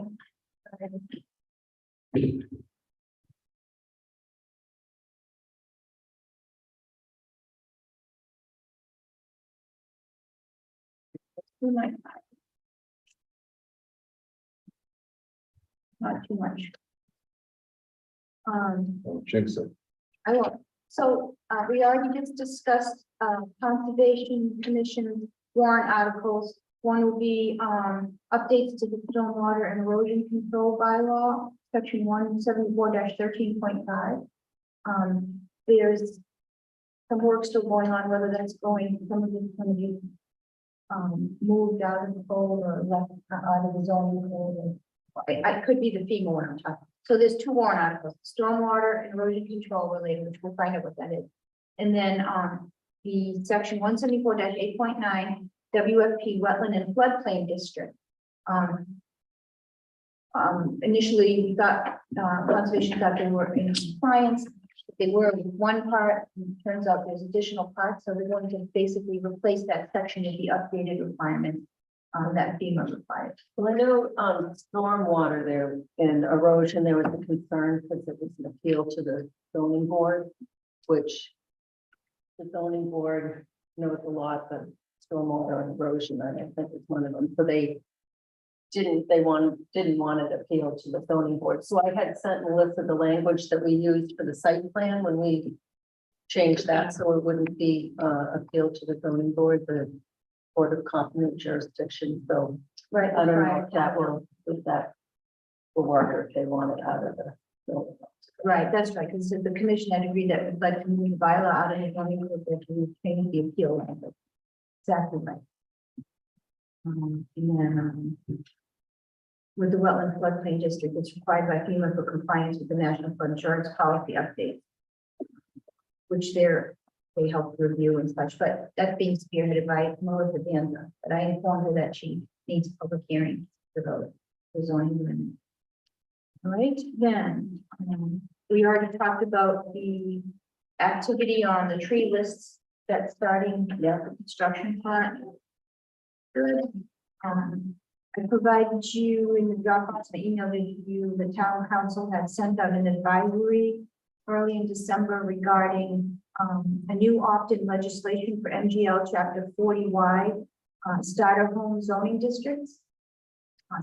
Too much. Not too much. Jinx it. I won't. So, we already just discussed, Conservation Commission warrant articles. One will be, updates to the stormwater and erosion control bylaw, section 174-13.5. There's some work still going on, whether that's going, some of it's going to be moved out of the code or left out of the zoning code. I could be the FEMA one I'm talking. So there's 2 warrant articles, stormwater and erosion control related, which we'll find out what that is. And then the section 174-8.9 WFP wetland and floodplain district. Initially, we thought conservation thought they were in compliance. They were with one part, and it turns out there's additional parts, so they're going to basically replace that section with the updated requirements that FEMA requires. Well, I know stormwater there in erosion, there was a concern because it was an appeal to the zoning board, which the zoning board knows a lot, but stormwater and erosion, I think is one of them. So they didn't want it appealed to the zoning board. So I had sent Melissa the language that we used for the site plan when we changed that, so it wouldn't be appealed to the zoning board, the Board of Competent Jurisdiction. So Right. I don't know if that will work, or if they want it out of the building. Right, that's right, because the commission had agreed that we'd like to move the bylaw out of the zoning code to change the appeal language. Exactly right. And then, with the wetland floodplain district, it's required by FEMA for compliance with the National Flood Insurance Policy update, which they help review and such, but that's being spearheaded by Melissa Danza. But I informed her that she needs a public hearing for the zoning amendment. All right, then, we already talked about the activity on the tree lists that's starting, the construction part. Good. I provided you in the Dropbox, I emailed you, the town council had sent out an advisory early in December regarding a new opt-in legislation for MGL Chapter 40Y, starter home zoning districts.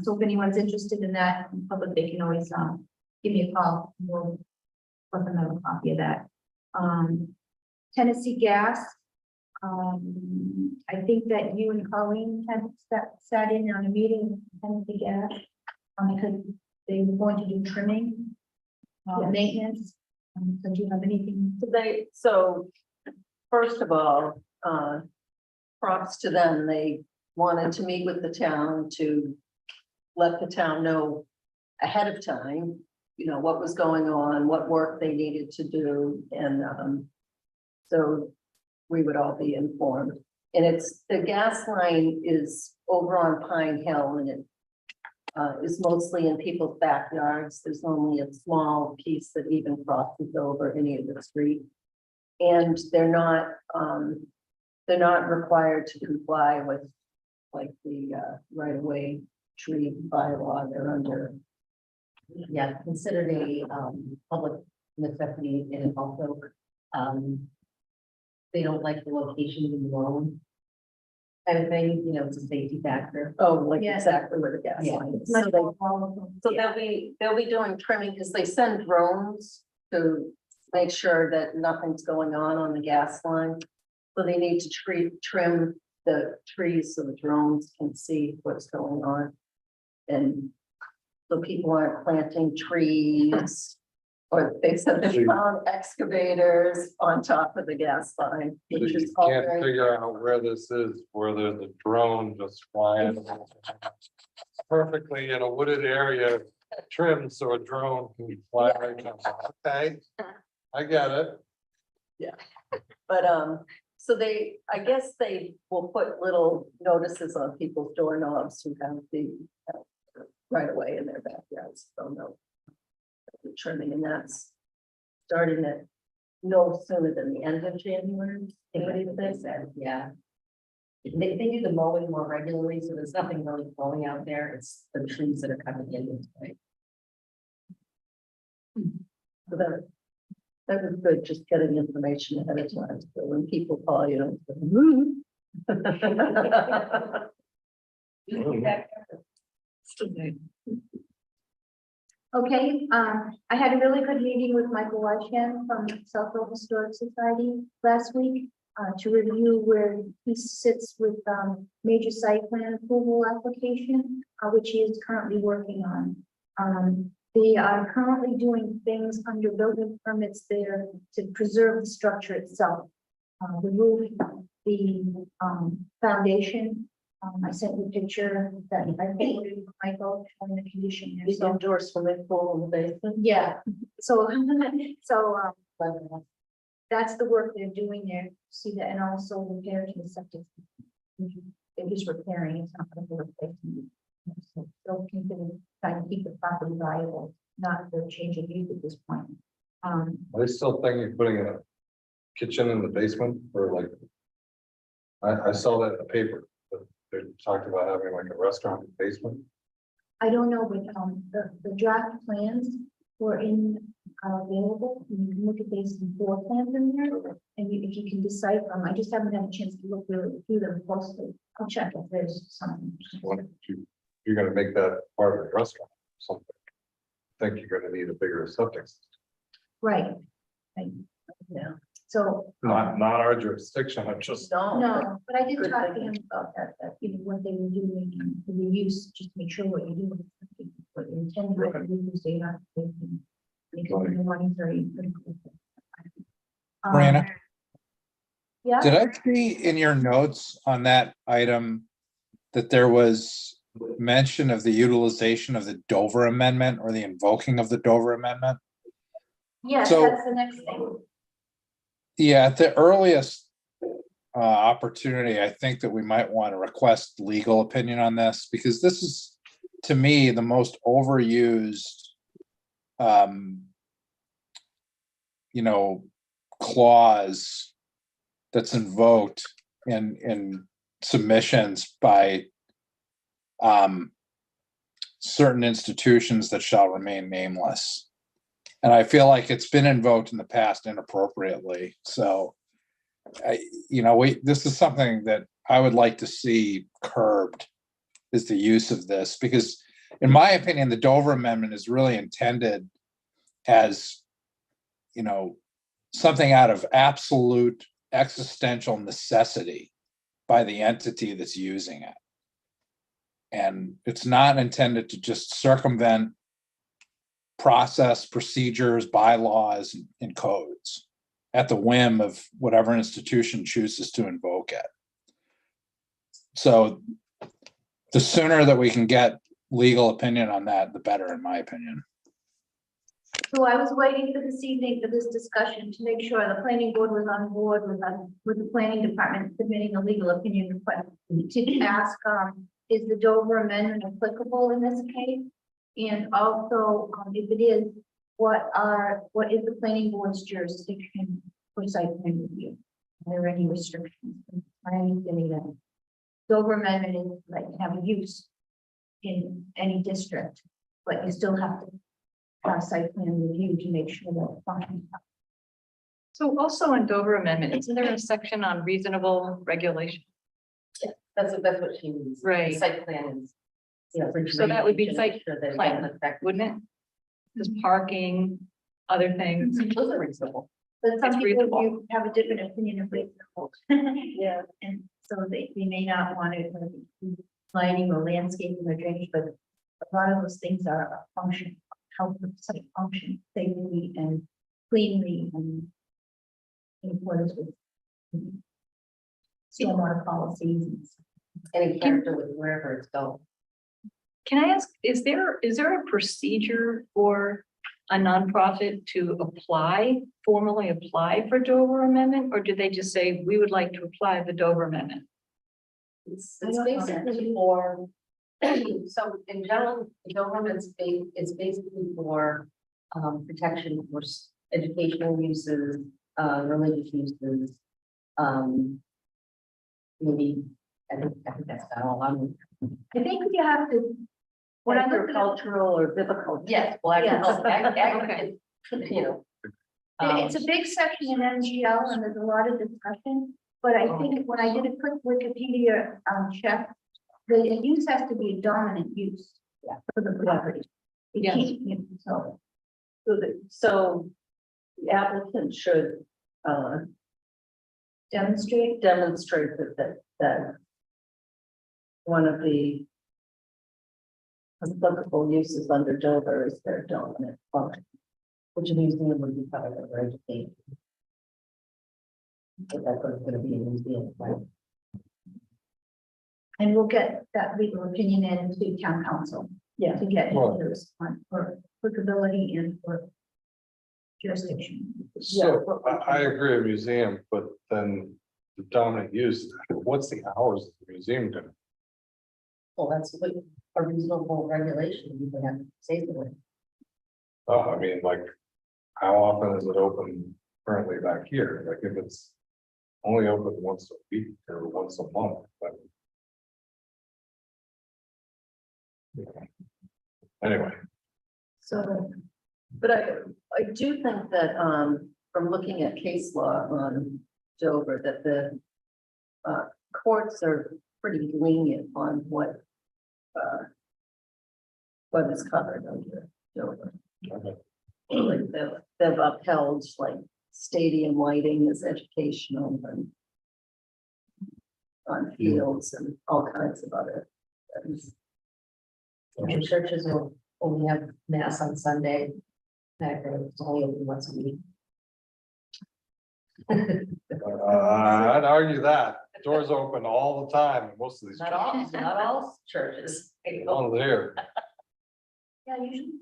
So if anyone's interested in that in public, they can always give me a call. We'll let them have a copy of that. Tennessee Gas. I think that you and Colleen had sat in on a meeting with Tennessee Gas because they were going to do trimming, maintenance. So do you have anything? So first of all, props to them. They wanted to meet with the town to let the town know ahead of time, what was going on, what work they needed to do. And so we would all be informed. And the gas line is over on Pine Hill, and it is mostly in people's backyards. There's only a small piece that even crosses over any of the street. And they're not required to comply with like the right of way tree bylaw. They're under. Yeah, considered a public necessity, and also they don't like the location in the loan. Kind of thing, you know, it's a safety factor. Oh, like Yeah. exactly where the gas Yeah. line is. It's much So they- more volatile. So they'll be doing trimming because they send drones to make sure that nothing's going on the gas line. So they need to trim the trees so the drones can see what's going on. And so people aren't planting trees. Or they said they found excavators on top of the gas line, So which you is all can't very. figure out where this is, where there's a drone just flying. Perfectly in a wooded area, trimmed so a drone can fly right now. Okay, I get it. But, so I guess they will put little notices on people's doorknobs who have the right away in their backyards, so no. Trimming, and that's starting at no sooner than the end of January. What do you think? Yeah. They do the mowing more regularly, so there's nothing really growing out there. It's the trees that are coming in. Right? So that was good, just getting information ahead of time, so when people call, you don't. Okay, I had a really good meeting with Michael Washand from Southfield Historic Society last week to review where he sits with major site plan approval application, which he is currently working on. They are currently doing things under building permits there to preserve the structure itself. The roof, the foundation. I sent you a picture that I think Michael on the condition. there. These So outdoor swimming pool in the basement. yeah, so, that's the work they're doing there, see that, and also repair to the septic. They're just repairing, it's not gonna be replacing. So they'll continue trying to keep the property viable, not the change of use at this point. Are they still thinking of putting a kitchen in the basement or like? I saw that in the paper, but they talked about having like a restaurant in the basement. I don't know, but, the draft plans were available, you can look at these floor plans in there. And if you can decipher them, I just haven't had a chance to look really through them closely. I'll check if there's something. You're gonna make that part of the restaurant, or something. I think you're gonna need a bigger septic system. Right. Yeah. So, Not our jurisdiction, I'm just. no, but I did Good talk to thinking. him about that, what they were doing, and the reuse, just make sure what you're doing. What you intend to reuse, they not. Because the money's very critical. Brianna? Yeah. Did I see in your notes on that item that there was mention of the utilization of the Dover Amendment or the invoking of the Dover Amendment? Yes, So- that's the next thing. Yeah, at the earliest opportunity, I think that we might want to request legal opinion on this because this is, to me, the most overused clause that's invoked in submissions by certain institutions that shall remain nameless. And I feel like it's been invoked in the past inappropriately. So, this is something that I would like to see curbed, is the use of this, because in my opinion, the Dover Amendment is really intended as, something out of absolute existential necessity by the entity that's using it. And it's not intended to just circumvent process, procedures, bylaws, and codes at the whim of whatever institution chooses to invoke it. So the sooner that we can get legal opinion on that, the better, in my opinion. So I was waiting for this evening for this discussion to make sure the planning board was on board with the planning department submitting a legal opinion request to ask is the Dover amendment applicable in this case? And also, if it is, what is the planning board's jurisdiction for site plan review? Are there any restrictions? My understanding that Dover amendment is like have a use in any district, but you still have to have site plan review to make sure that it's fine. So also in Dover Amendment, isn't there a section on reasonable regulation? That's what she means. Right. Site plan is. You know, for So that would be drainage, site make sure that it plan, doesn't affect- Wouldn't it? Just parking, other things. Those are reasonable. But some It's people reasonable. you have a different opinion of reasonable. Yeah. And so they may not want to lighting or landscaping or drainage, but a lot of those things are a function, help the site function safely and cleanly and in accordance with stormwater policies. And stuff. Any character with wherever it's going. Can I ask, is there a procedure for a nonprofit to formally apply for Dover Amendment? Or do they just say, we would like to apply the Dover Amendment? It's I don't know. basically for, so in general, the government's it's basically for protection for educational uses, religious uses. Maybe, I think that's about all I'm. I think you have to. When I look at Agricultural or biblical. Yes, well, Okay. you know. it's a big section in NGL and there's a lot of discussion, but I think when I did a quick Wikipedia check, the use has to be a dominant use. For the property. It Yes. can't, you know, So the applicant should demonstrate. demonstrate that one of the applicable uses under Dover is their dominant function. Which a museum would be part of their education. But that's what's gonna be a museum, right? And we'll get that legal opinion into town council. Yeah. To get Well- the response for applicability and for jurisdiction. So I agree with museum, but then the dominant use, what's the hours of the museum doing? Well, that's what a reasonable regulation, you would have to say to it. I mean, like, how often is it open currently back here? Like if it's only open once a week or once a month, but. Anyway, So But I do think that, from looking at case law on Dover, that the courts are pretty lenient on what is covered under Dover. Like they've upheld like stadium lighting as educational and on fields and all kinds of other things. And churches will only have mass on Sunday. It's only open once a week. I'd argue that doors open all the time in most of these. Not all churches. On there, yeah, usually.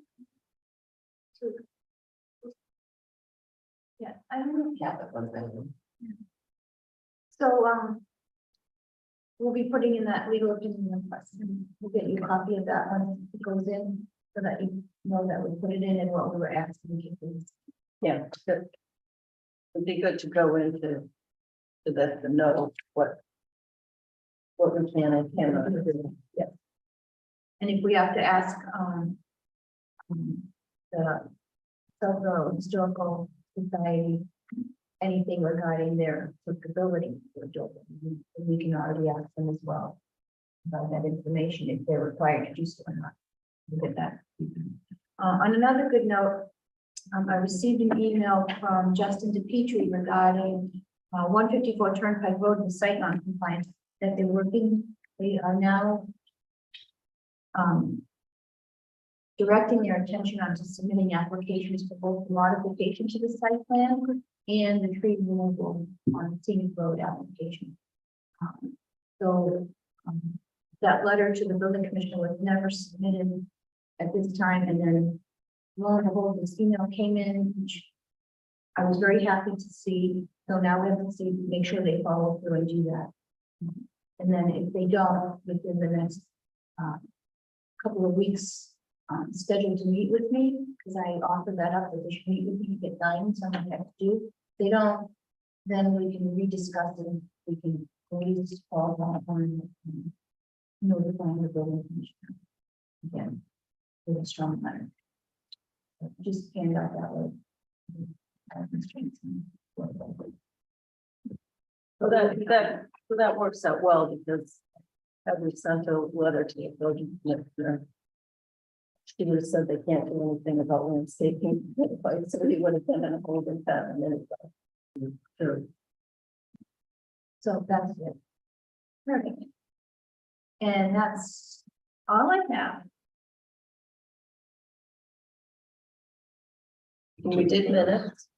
So- Yeah, I don't know. Catholic ones, anyway. So, we'll be putting in that legal opinion request, and we'll get you a copy of that when it goes in, so that you know that we put it in and what we were asking. Yeah, good. It'd be good to go into to let them know what we can and cannot do. Yeah. And if we have to ask, the Southborough Historical Society, anything regarding their applicability for Dover, we can already ask them as well about that information, if they're required to do so or not. We'll get that. On another good note, I received an email from Justin DePietri regarding 154 Turnpike Road and site non-compliance, that they are now directing their attention onto submitting applications for both modification to the site plan and the tree removal on scenic road application. So that letter to the building commissioner was never submitted at this time, and then lo and behold, this email came in, which I was very happy to see. So now we have to see, make sure they follow through and do that. And then if they don't, within the next couple of weeks scheduled to meet with me, because I offered that up, that they should meet with me, get guidance on what I have to do. They don't, then we can rediscuss it, and we can always call on notifying the building commissioner. Again, with a strong letter. Just hand out that way. Constraints and So that works out well because Heather sent a letter to the building commissioner. She would have said they can't do anything about landscaping, so he would have been in a holding pattern anyway. Sure. So that's it. Perfect. And that's all I have. We did minutes.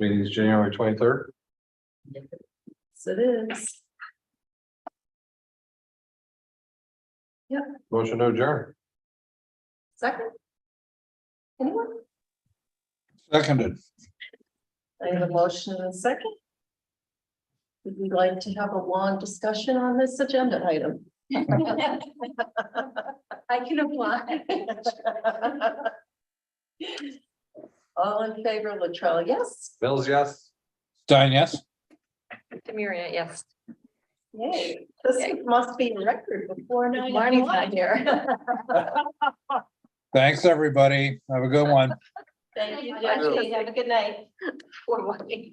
Meeting is January 23rd. Yes, it is. Motion to adjourn. Second? Anyone? Seconded. I have a motion and a second. Would we like to have a long discussion on this agenda item? I can apply. All in favor, Latrell, yes? Mills, yes. Stein, yes? Demiria, yes. Yay, this must be a record before 9 Marnie's o'clock. not here. Thanks, everybody. Have a good one. Thank you, Jackie. Have a good night. Poor Marnie.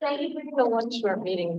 Thank you for The one short meeting.